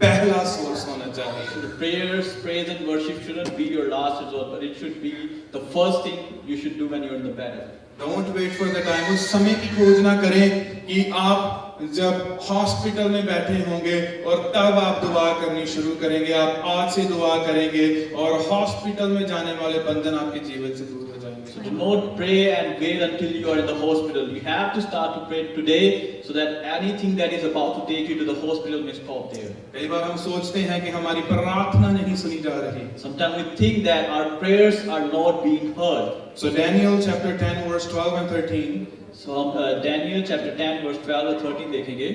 [SPEAKER 1] पहला सोर्स होना चाहिए।
[SPEAKER 3] So the prayers, praise and worship shouldn't be your last resort, but it should be the first thing you should do when you're in the battle.
[SPEAKER 1] Don't wait for the time। उस समय की खोज ना करें कि आप जब hospital में बैठे होंगे और तब आप दुआ करनी शुरू करेंगे। आप आज से दुआ करेंगे और हॉस्पिटल में जाने वाले बंधन आपके जीवन से दूर हो जाएंगे।
[SPEAKER 3] So do not pray and wait until you are in the hospital. You have to start to pray today so that anything that is about to take you to the hospital may stop there.
[SPEAKER 1] कई बार हम सोचते हैं कि हमारी प्रार्थना नहीं सुनी जा रही।
[SPEAKER 3] Sometimes we think that our prayers are not being heard.
[SPEAKER 1] So Daniel chapter 10 verse 12 and 13.
[SPEAKER 3] So Daniel chapter 10 verse 12 और 13 देखेंगे.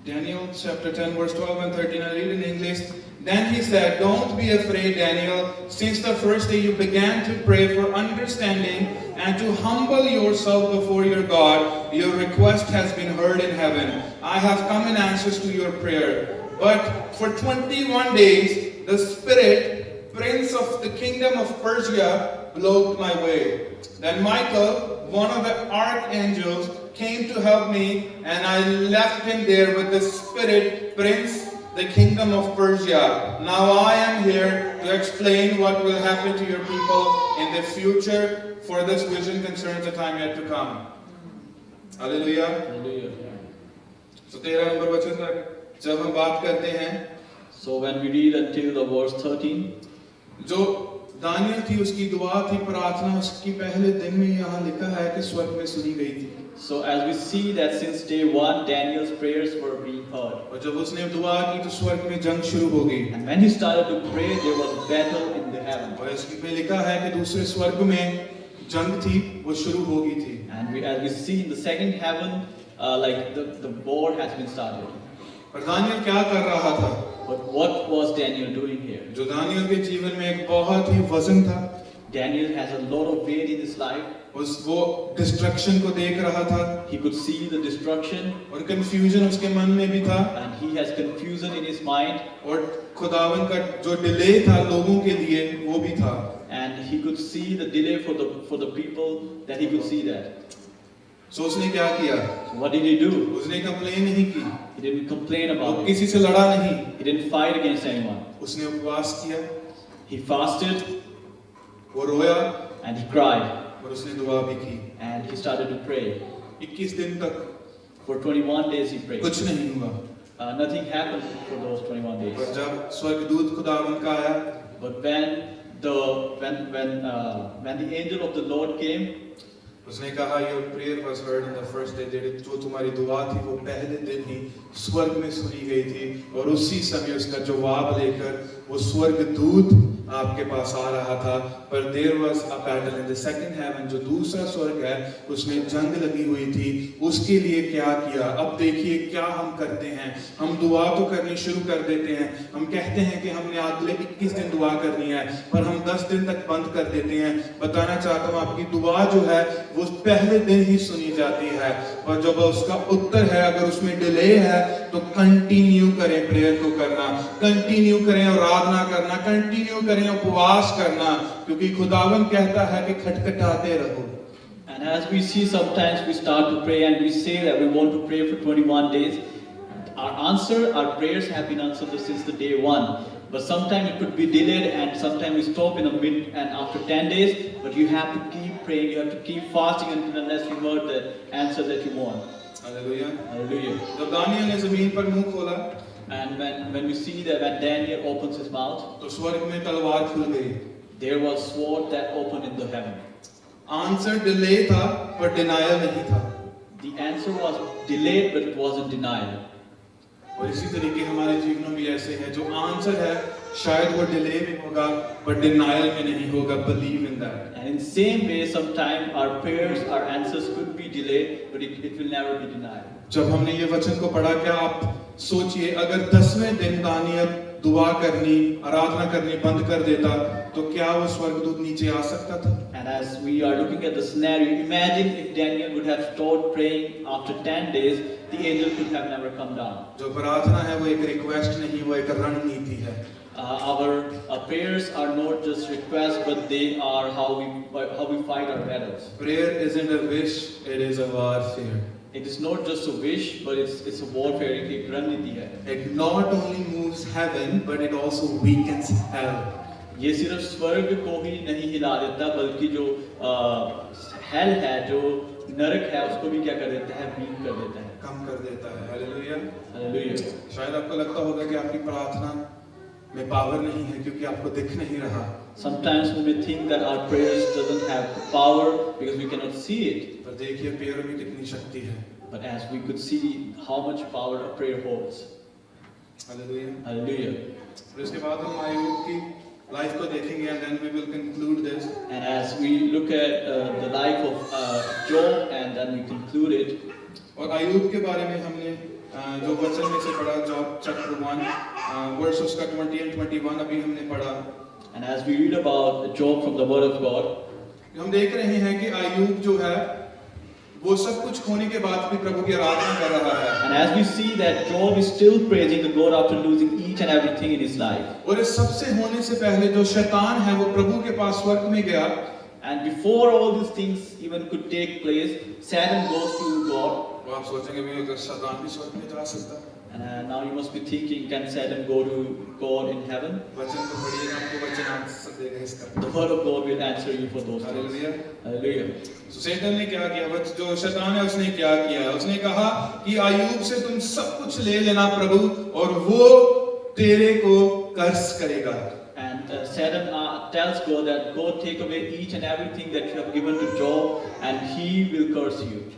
[SPEAKER 1] Daniel chapter 10 verse 12 and 13, I read in English. Then he said, don't be afraid, Daniel, since the first day you began to pray for understanding and to humble yourself before your God, your request has been heard in heaven. I have come in answers to your prayer. But for 21 days, the spirit, prince of the kingdom of Persia, blocked my way. Then Michael, one of the archangels, came to help me, and I left him there with the spirit, prince, the kingdom of Persia. Now I am here to explain what will happen to your people in the future, for this vision concerns the time yet to come. Hallelujah.
[SPEAKER 3] Hallelujah.
[SPEAKER 1] So 13 number वचन तक जब हम बात करते हैं,
[SPEAKER 3] So when we read until the verse 13,
[SPEAKER 1] जो Daniel थी उसकी दुआ थी, प्रार्थना उसकी पहले दिन में यहाँ लिखा है कि स्वर्ग में सुनी गई थी।
[SPEAKER 3] so as we see that since day one, Daniel's prayers were being heard.
[SPEAKER 1] और जब उसने दुआ की तो स्वर्ग में जंग शुरू हो गई।
[SPEAKER 3] And when he started to pray, there was a battle in the heaven.
[SPEAKER 1] और इसमें लिखा है कि दूसरे स्वर्ग में जंग थी, वो शुरू हो गई थी।
[SPEAKER 3] And as we see in the second heaven, like the war has been started.
[SPEAKER 1] पर दानियल क्या कर रहा था?
[SPEAKER 3] But what was Daniel doing here?
[SPEAKER 1] जो दानियल के जीवन में एक बहुत ही वजन था,
[SPEAKER 3] Daniel has a lot of weight in his life.
[SPEAKER 1] वो डिस्ट्रक्शन को देख रहा था
[SPEAKER 3] He could see the destruction,
[SPEAKER 1] और कंफ्यूजन उसके मन में भी था,
[SPEAKER 3] and he has confusion in his mind,
[SPEAKER 1] और खुदावन का जो डिले था लोगों के लिए वो भी था।
[SPEAKER 3] and he could see the delay for the people, that he could see that.
[SPEAKER 1] सो उसने क्या किया?
[SPEAKER 3] So what did he do?
[SPEAKER 1] उसने कंप्लेन नहीं की,
[SPEAKER 3] He didn't complain
[SPEAKER 1] वो
[SPEAKER 3] about it.
[SPEAKER 1] किसी से लड़ा नहीं,
[SPEAKER 3] He didn't fight against anyone.
[SPEAKER 1] उसने उपवास किया,
[SPEAKER 3] He fasted
[SPEAKER 1] वो रोया
[SPEAKER 3] and he cried
[SPEAKER 1] और उसने दुआ भी की।
[SPEAKER 3] and he started to pray.
[SPEAKER 1] 21 दिन तक
[SPEAKER 3] For 21 days he prayed.
[SPEAKER 1] कुछ नहीं हुआ,
[SPEAKER 3] Nothing happened for those 21 days.
[SPEAKER 1] पर जब स्वर्गदूत खुदावन का आया,
[SPEAKER 3] But when the angel of the Lord came,
[SPEAKER 1] उसने कहा your prayer was heard on the first day, जो तुम्हारी दुआ थी वो पहले दिन ही स्वर्ग में सुनी गई थी। और उसी समय उसका जवाब लेकर वो स्वर्गदूत आपके पास आ रहा था, पर there was a battle in the second heaven, जो दूसरा स्वर्ग है उसमें जंग लगी हुई थी। उसके लिए क्या किया? अब देखिए क्या हम करते हैं, हम दुआ तो करनी शुरू कर देते हैं, हम कहते हैं कि हमने अगले 21 दिन दुआ करनी है, पर हम 10 दिन तक बंद कर देते हैं। बताना चाहता हूँ आपकी दुआ जो है वो पहले दिन ही सुनी जाती है, और जब उसका उत्तर है अगर उसमें डिले है तो कंटिन्यू करें प्रेयर को करना, कंटिन्यू करें आराधना करना, कंटिन्यू करें उपवास करना, क्योंकि खुदावन कहता है कि खटखटाते रहो।
[SPEAKER 3] And as we see, sometimes we start to pray and we say that we want to pray for 21 days. Our prayers have been answered since the day one. But sometimes it could be delayed and sometimes we stop in a mid and after 10 days. But you have to keep praying, you have to keep fasting unless you heard the answer that you want.
[SPEAKER 1] Hallelujah.
[SPEAKER 3] Hallelujah.
[SPEAKER 1] जब Daniel ने जमीन पर मुंह खोला
[SPEAKER 3] And when we see that when Daniel opens his mouth,
[SPEAKER 1] तो स्वर्ग में तलवार खुल गई।
[SPEAKER 3] there was sword that opened in the heaven.
[SPEAKER 1] Answer delay था पर डिनायल नहीं था।
[SPEAKER 3] The answer was delayed, but it wasn't denial.
[SPEAKER 1] और इसी तरीके हमारे जीवनों में ऐसे है, जो आंसर है शायद वो डिले में होगा पर डिनायल में नहीं होगा। Believe in that.
[SPEAKER 3] And in same way, sometimes our prayers, our answers could be delayed, but it will never be denied.
[SPEAKER 1] जब हमने ये वचन को पढ़ा, क्या आप सोचिए अगर 10वें दिन दानियल दुआ करनी, आराधना करनी बंद कर देता तो क्या वो स्वर्गदूत नीचे आ सकता था?
[SPEAKER 3] And as we are looking at the scenario, imagine if Daniel would have stopped praying after 10 days, the angel could have never come down.
[SPEAKER 1] जो प्रार्थना है वो एक रिक्वेस्ट नहीं, वो एक रणनीति है।
[SPEAKER 3] Our prayers are not just requests, but they are how we fight our battles.
[SPEAKER 1] Prayer isn't a wish, it is a warfare.
[SPEAKER 3] It is not just a wish, but it's a warfare. एक रणनीति है.
[SPEAKER 1] It not only moves heaven, but it also weakens hell.
[SPEAKER 3] ये सिर्फ स्वर्ग को ही नहीं हिला देता, बल्कि जो हेल है, जो नरक है, उसको भी क्या कर देता है? वीक कर देता है,
[SPEAKER 1] कम कर देता है। हालेलुया।
[SPEAKER 3] हालेलुया।
[SPEAKER 1] शायद आपको लगता होगा कि आपकी प्रार्थना में पावर नहीं है क्योंकि आपको दिख नहीं रहा।
[SPEAKER 3] Sometimes we may think that our prayers doesn't have power because we cannot see it.
[SPEAKER 1] पर देखिए पैरों में कितनी शक्ति है।
[SPEAKER 3] But as we could see how much power a prayer holds.
[SPEAKER 1] Hallelujah.
[SPEAKER 3] Hallelujah.
[SPEAKER 1] और इसके बाद हम आयुब की लाइफ को देखेंगे and then we will conclude this.
[SPEAKER 3] And as we look at the life of Job and then we conclude it.
[SPEAKER 1] और आयुब के बारे में हमने जो वचन में से पढ़ा, जॉब चैप्टर 1 वर्स उसका 20 and 21 अभी हमने पढ़ा।
[SPEAKER 3] And as we read about Job from the Word of God,
[SPEAKER 1] हम देख रहे हैं कि आयुब जो है वो सब कुछ खोने के बाद भी प्रभु की आराधना कर रहा है।
[SPEAKER 3] and as we see that Job is still praising the God after losing each and everything in his life.
[SPEAKER 1] और इस सबसे होने से पहले जो शैतान है वो प्रभु के पास स्वर्ग में गया।
[SPEAKER 3] And before all these things even could take place, Satan goes to God.
[SPEAKER 1] वो आप सोचेंगे भी अगर शैतान भी स्वर्ग में जा सकता है?
[SPEAKER 3] And now you must be thinking, can Satan go to God in heaven?
[SPEAKER 1] वचन को पढ़िएगा, आपको वचन आंसर देगा इसका।
[SPEAKER 3] The Word of God will answer you for those things.
[SPEAKER 1] Hallelujah.
[SPEAKER 3] Hallelujah.
[SPEAKER 1] तो शैतान ने क्या किया? जो शैतान है उसने क्या किया? उसने कहा कि आयुब से तुम सब कुछ ले लेना प्रभु, और वो तेरे को कर्ज करेगा।
[SPEAKER 3] And Satan tells God that God take away each and everything that you have given to Job, and he will curse you.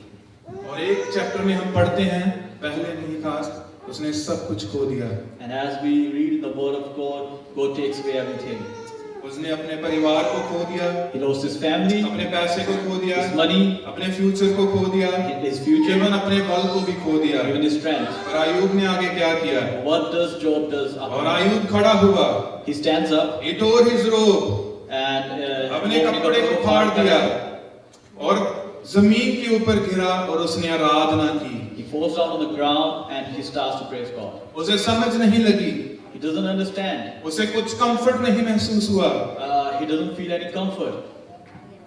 [SPEAKER 1] और एक चैप्टर में हम पढ़ते हैं, पहले नहीं खास, उसने सब कुछ खो दिया।
[SPEAKER 3] And as we read in the Word of God, God takes away everything.
[SPEAKER 1] उसने अपने परिवार को खो दिया,
[SPEAKER 3] He lost his family,
[SPEAKER 1] अपने पैसे को खो दिया,
[SPEAKER 3] his money,
[SPEAKER 1] अपने फ्यूचर को खो दिया,
[SPEAKER 3] his future,
[SPEAKER 1] केवल अपने बल को भी खो दिया।
[SPEAKER 3] even his strength.
[SPEAKER 1] पर आयुब ने आगे क्या किया?
[SPEAKER 3] What does Job does?
[SPEAKER 1] और आयुब खड़ा हुआ,
[SPEAKER 3] He stands up
[SPEAKER 1] he tore his robe,
[SPEAKER 3] and
[SPEAKER 1] अपने कपड़े को फाड़ दिया और जमीन के ऊपर गिरा और उसने आराधना की।
[SPEAKER 3] He falls down on the ground and he starts to praise God.
[SPEAKER 1] उसे समझ नहीं लगी,
[SPEAKER 3] He doesn't understand.
[SPEAKER 1] उसे कुछ कंफर्ट नहीं महसूस हुआ।
[SPEAKER 3] He doesn't feel any comfort.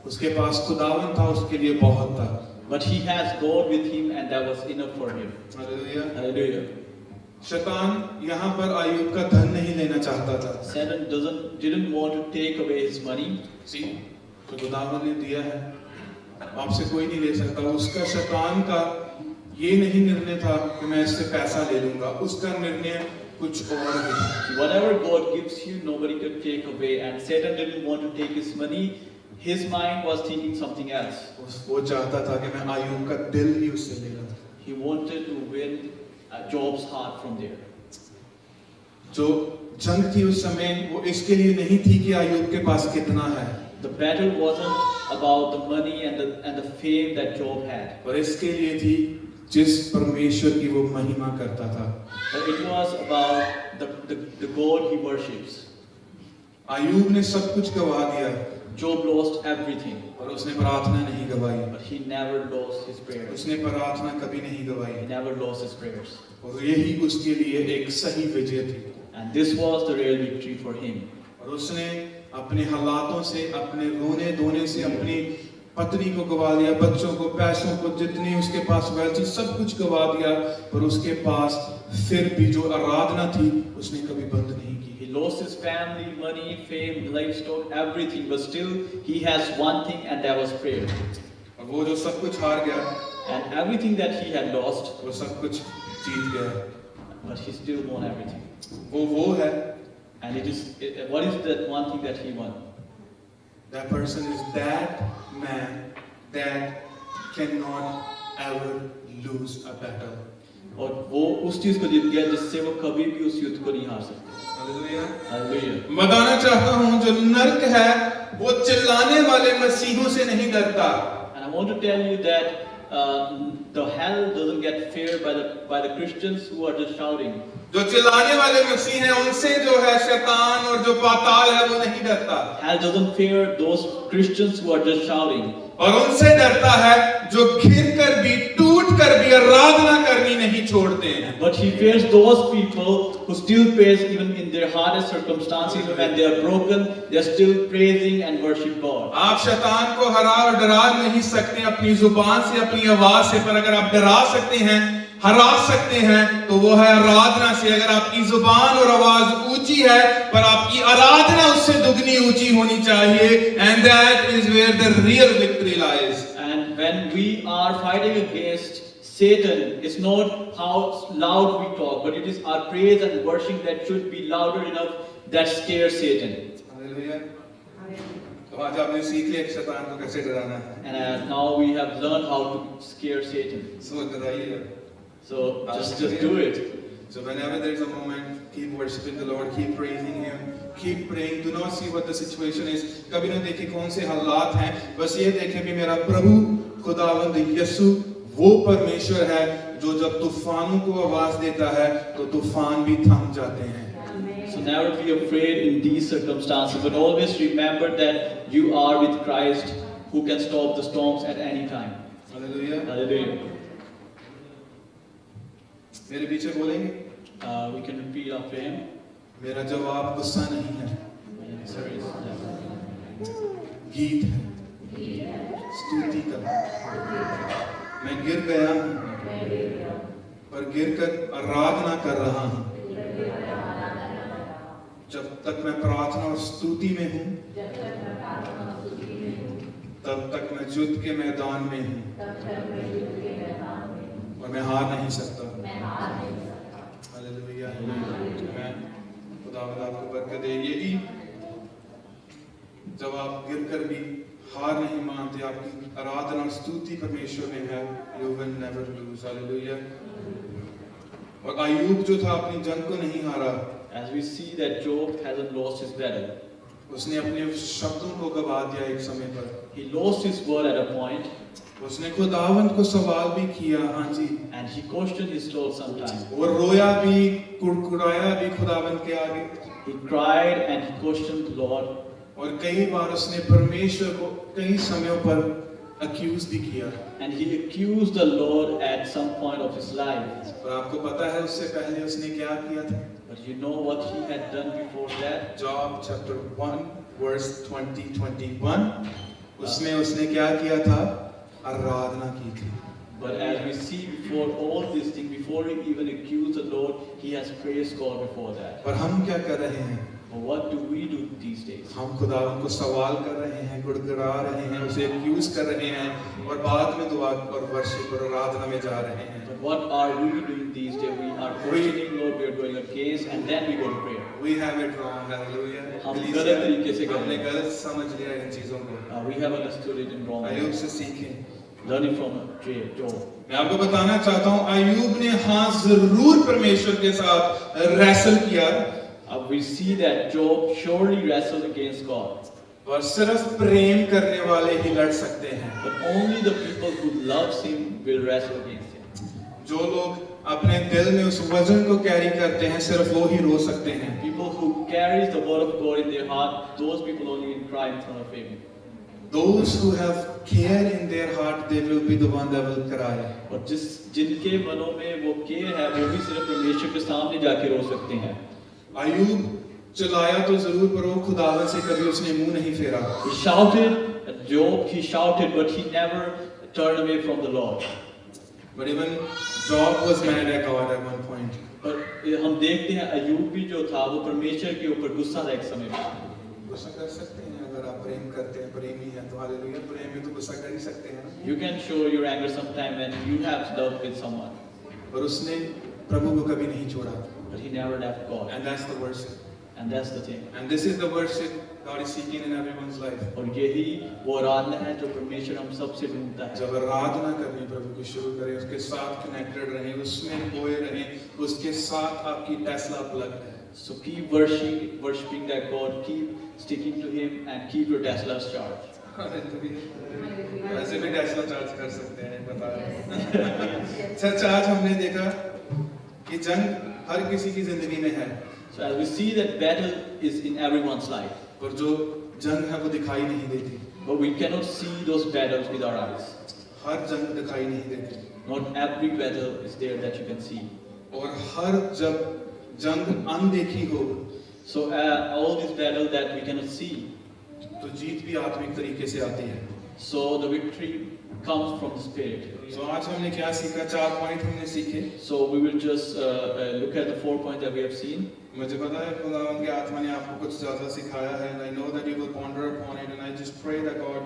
[SPEAKER 1] उसके पास खुदावन था, उसके लिए बहुत था।
[SPEAKER 3] But he has God with him, and that was enough for him.
[SPEAKER 1] Hallelujah.
[SPEAKER 3] Hallelujah.
[SPEAKER 1] शैतान यहाँ पर आयुब का धन नहीं लेना चाहता था।
[SPEAKER 3] Satan didn't want to take away his money.
[SPEAKER 1] सी तो खुदावन ने दिया है, आपसे कोई नहीं ले सकता। उसका शैतान का ये नहीं निर्णय था कि मैं इससे पैसा ले लूंगा, उसका निर्णय कुछ और भी था।
[SPEAKER 3] Whatever God gives you, nobody can take away. And Satan didn't want to take his money. His mind was thinking something else.
[SPEAKER 1] वो चाहता था कि मैं आयुब का दिल ही उससे ले लूं।
[SPEAKER 3] He wanted to win Job's heart from there.
[SPEAKER 1] जो जंग थी उस समय, वो इसके लिए नहीं थी कि अय्यूब के पास कितना है,
[SPEAKER 3] The battle wasn't about the money and the fame that Job had,
[SPEAKER 1] पर इसके लिए थी जिस परमेश्वर की वो महिमा करता था।
[SPEAKER 3] but it was about the God he worships.
[SPEAKER 1] अय्यूब ने सब कुछ गवा दिया,
[SPEAKER 3] Job lost everything,
[SPEAKER 1] और उसने प्रार्थना नहीं गवाई,
[SPEAKER 3] but he never lost his prayers.
[SPEAKER 1] उसने प्रार्थना कभी नहीं
[SPEAKER 3] He
[SPEAKER 1] गवाई,
[SPEAKER 3] never lost his prayers.
[SPEAKER 1] और यही उसके लिए एक सही विजय थी।
[SPEAKER 3] And this was the real victory for him.
[SPEAKER 1] और उसने अपने हालातों से, अपने रोने धोने से, अपनी पत्नी को गवा दिया, बच्चों को, पैसों को, जितनी उसके पास वेल्थ थी सब कुछ गवा दिया, पर उसके पास फिर भी जो आराधना थी उसने कभी बंद नहीं की।
[SPEAKER 3] He lost his family, money, fame, livestock, everything, but still he has one thing, and that was prayer.
[SPEAKER 1] और वो जो सब कुछ हार गया,
[SPEAKER 3] And everything that he had lost,
[SPEAKER 1] वो सब कुछ जीत गया।
[SPEAKER 3] but he still won everything.
[SPEAKER 1] वो है,
[SPEAKER 3] And what is that one thing that he won?
[SPEAKER 1] that person is that man that cannot ever lose a battle.
[SPEAKER 3] और वो उस चीज को जीत गया जिससे वो कभी भी उस युद्ध को नहीं हार सकते।
[SPEAKER 1] हालेलुया।
[SPEAKER 3] Hallelujah.
[SPEAKER 1] बताना चाहता हूँ जो नर्क है वो चिल्लाने वाले मसीहों से नहीं डरता।
[SPEAKER 3] And I want to tell you that the hell doesn't get feared by the Christians who are just shouting.
[SPEAKER 1] जो चिल्लाने वाले मसीह हैं उनसे जो है शैतान और जो पाताल है वो नहीं डरता,
[SPEAKER 3] Hell doesn't fear those Christians who are just shouting.
[SPEAKER 1] और उनसे डरता है जो घिर कर भी, टूट कर भी आराधना करनी नहीं छोड़ते हैं।
[SPEAKER 3] But he fears those people who still praise even in their hardest circumstances, when they are broken, they are still praising and worship God.
[SPEAKER 1] आप शैतान को हरा और डरा नहीं सकते अपनी जुबान से, अपनी आवाज से, पर अगर आप डरा सकते हैं, हरा सकते हैं, तो वो है आराधना से। अगर आपकी जुबान और आवाज ऊंची है, पर आपकी आराधना उससे दुगनी ऊंची होनी चाहिए। And that is where the real victory lies.
[SPEAKER 3] And when we are fighting against Satan, it's not how loud we talk, but it is our praise and worship that should be louder enough that scares Satan.
[SPEAKER 1] Hallelujah. तो आज आपने सीख लिया कि शैतान को कैसे डराना है।
[SPEAKER 3] And now we have learned how to scare Satan.
[SPEAKER 1] So डराइए।
[SPEAKER 3] So just do it.
[SPEAKER 1] So whenever there is a moment, keep worshiping the Lord, keep praising Him, keep praying. Do not see what the situation is. कभी ना देखे कौन से हालात हैं, बस ये देखे कि मेरा प्रभु खुदावंद यीशु वो परमेश्वर है जो जब तूफानों को आवाज देता है तो तूफान भी थम जाते हैं।
[SPEAKER 3] So never be afraid in these circumstances, but always remember that you are with Christ who can stop the storms at any time.
[SPEAKER 1] Hallelujah.
[SPEAKER 3] Hallelujah.
[SPEAKER 1] मेरे पीछे बोलेंगे,
[SPEAKER 3] We can repeat after him.
[SPEAKER 1] मेरा जवाब गुस्सा नहीं है,
[SPEAKER 3] My answer is
[SPEAKER 1] गीत है, स्तुति का। मैं गिर गया हूँ, पर गिर कर आराधना कर रहा हूँ। जब तक मैं प्रार्थना और स्तुति में हूँ, तब तक मैं युद्ध के मैदान में हूँ, और मैं हार नहीं सकता। हालेलुया। आमीन। खुदावंद आपको बरकत दे। यही जब आप गिरकर भी हार नहीं मानते, आपकी आराधना और स्तुति परमेश्वर में है, you will never lose। Hallelujah. और अय्यूब जो था अपनी जंग को नहीं हारा,
[SPEAKER 3] As we see that Job hasn't lost his battle.
[SPEAKER 1] उसने अपने शब्दों को गवा दिया एक समय पर।
[SPEAKER 3] He lost his word at a point,
[SPEAKER 1] उसने खुदावंद को सवाल भी किया, हाँ जी,
[SPEAKER 3] and he questioned his soul sometimes.
[SPEAKER 1] और रोया भी, कुड़कुड़ाया भी खुदावंद के आगे,
[SPEAKER 3] He cried and he questioned the Lord.
[SPEAKER 1] और कई बार उसने परमेश्वर को कई समयों पर अक्यूज भी किया।
[SPEAKER 3] And he accused the Lord at some point of his life.
[SPEAKER 1] और आपको पता है उससे पहले उसने क्या किया था?
[SPEAKER 3] But you know what he had done before that?
[SPEAKER 1] Job chapter 1 verse 20-21, उसमें उसने क्या किया था? आराधना की थी।
[SPEAKER 3] But as we see before all these things, before he even accused the Lord, he has praised God before that.
[SPEAKER 1] पर हम क्या कर रहे हैं?
[SPEAKER 3] But what do we do these days?
[SPEAKER 1] हम खुदावंद को सवाल कर रहे हैं, गुड़गुड़ा रहे हैं, उसे एक्यूज कर रहे हैं, और बाद में दुआ और वर्शिप और आराधना में जा रहे हैं।
[SPEAKER 3] But what are we doing these days? We are questioning Lord, we are going against, and then we go to prayer.
[SPEAKER 1] We have it wrong, hallelujah।
[SPEAKER 3] हम गलत तरीके से कर रहे
[SPEAKER 1] हमने
[SPEAKER 3] हैं।
[SPEAKER 1] गलत समझ लिया इन चीजों को।
[SPEAKER 3] We have understood it in wrong way.
[SPEAKER 1] अय्यूब से सीखें।
[SPEAKER 3] Learning from Job.
[SPEAKER 1] मैं आपको बताना चाहता हूँ, अय्यूब ने हाँ जरूर परमेश्वर के साथ रेसल किया।
[SPEAKER 3] we see that Job surely wrestled against God.
[SPEAKER 1] और सिर्फ प्रेम करने वाले ही लड़ सकते हैं।
[SPEAKER 3] But only the people who loves him will wrestle against him.
[SPEAKER 1] जो लोग अपने दिल में उस वजन को कैरी करते हैं, सिर्फ वो ही रो सकते हैं।
[SPEAKER 3] People who carries the word of God in their heart, those people only can cry in front of him.
[SPEAKER 1] Those who have care in their heart, they will be the one that will cry.
[SPEAKER 3] और जिनके मनों में वो care है, वो भी सिर्फ परमेश्वर के सामने जाके रो सकते हैं.
[SPEAKER 1] अय्यूब चिल्लाया तो जरूर, पर वो खुदावन से कभी उसने मुंह नहीं फेरा।
[SPEAKER 3] He shouted at Job, he shouted, but he never turned away from the Lord.
[SPEAKER 1] But even Job was mad at God at one point.
[SPEAKER 3] पर हम देखते हैं अय्यूब भी जो था वो परमेश्वर के ऊपर गुस्सा था एक समय में.
[SPEAKER 1] गुस्सा कर सकते हैं अगर आप प्रेम करते हैं, प्रेमी हैं तो हालेलुया, प्रेम में तो गुस्सा कर ही सकते हैं ना।
[SPEAKER 3] You can show your anger sometime when you have love with someone.
[SPEAKER 1] और उसने प्रभु को कभी नहीं छोड़ा।
[SPEAKER 3] But he never left God.
[SPEAKER 1] And that's the worship.
[SPEAKER 3] And that's the thing.
[SPEAKER 1] And this is the worship God is seeking in everyone's life.
[SPEAKER 3] और यही वो आराधना है जो परमेश्वर हम सबसे ढूंढता है.
[SPEAKER 1] जब आराधना करनी प्रभु की शुरू करें, उसके साथ कनेक्टेड रहें, उसमें खोए रहें, उसके साथ आपकी टेस्ला प्लग है।
[SPEAKER 3] So keep worshiping that God, keep sticking to Him, and keep your Tesla's charged.
[SPEAKER 1] वैसे भी टेस्ला चार्ज कर सकते हैं, बता रहे। सच आज हमने देखा कि जंग हर किसी की जिंदगी में है।
[SPEAKER 3] So as we see that battle is in everyone's life.
[SPEAKER 1] और जो जंग है वो दिखाई नहीं देती।
[SPEAKER 3] But we cannot see those battles with our eyes.
[SPEAKER 1] हर जंग दिखाई नहीं देती।
[SPEAKER 3] Not every battle is there that you can see.
[SPEAKER 1] और हर जब जंग अनदेखी हो,
[SPEAKER 3] So all these battles that we cannot see,
[SPEAKER 1] तो जीत भी आत्मिक तरीके से आती है।
[SPEAKER 3] so the victory comes from the Spirit.
[SPEAKER 1] तो आज हमने क्या सीखा? 4 पॉइंट हमने सीखे।
[SPEAKER 3] So we will just look at the 4 points that we have seen.
[SPEAKER 1] मुझे पता है खुदावन के आत्मा ने आपको कुछ ज़्यादा सिखाया है, and I know that you will ponder upon it, and I just pray that God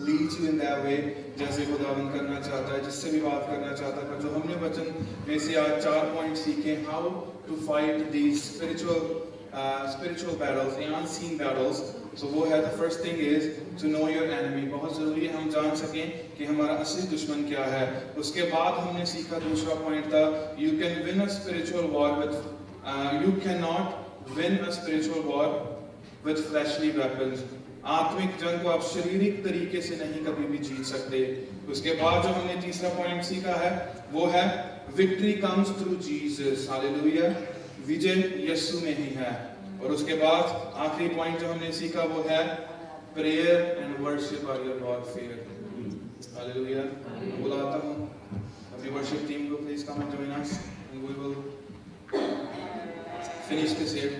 [SPEAKER 1] leads you in that way, जैसे खुदावन करना चाहता है, जिससे भी बात करना चाहता है। पर जो हमने वचन में से आज 4 पॉइंट सीखे, how to fight these spiritual battles, the unseen battles. So वो है, the first thing is to know your enemy. बहुत ज़रूरी है हम जान सकें कि हमारा असली दुश्मन क्या है। उसके बाद हमने सीखा, दूसरा पॉइंट था, you can win a spiritual war with you cannot win a spiritual war with fleshly weapons. आत्मिक जंग को आप शारीरिक तरीके से नहीं कभी भी जीत सकते। उसके बाद जो हमने तीसरा पॉइंट सीखा है वो है victory comes through Jesus. Hallelujah, विजय यीशु में ही है। और उसके बाद आखिरी पॉइंट जो हमने सीखा वो है prayer and worship are your God fear. Hallelujah, बुलाता हूँ अपनी वर्शिप टीम को, please come and join us and we will finish this here.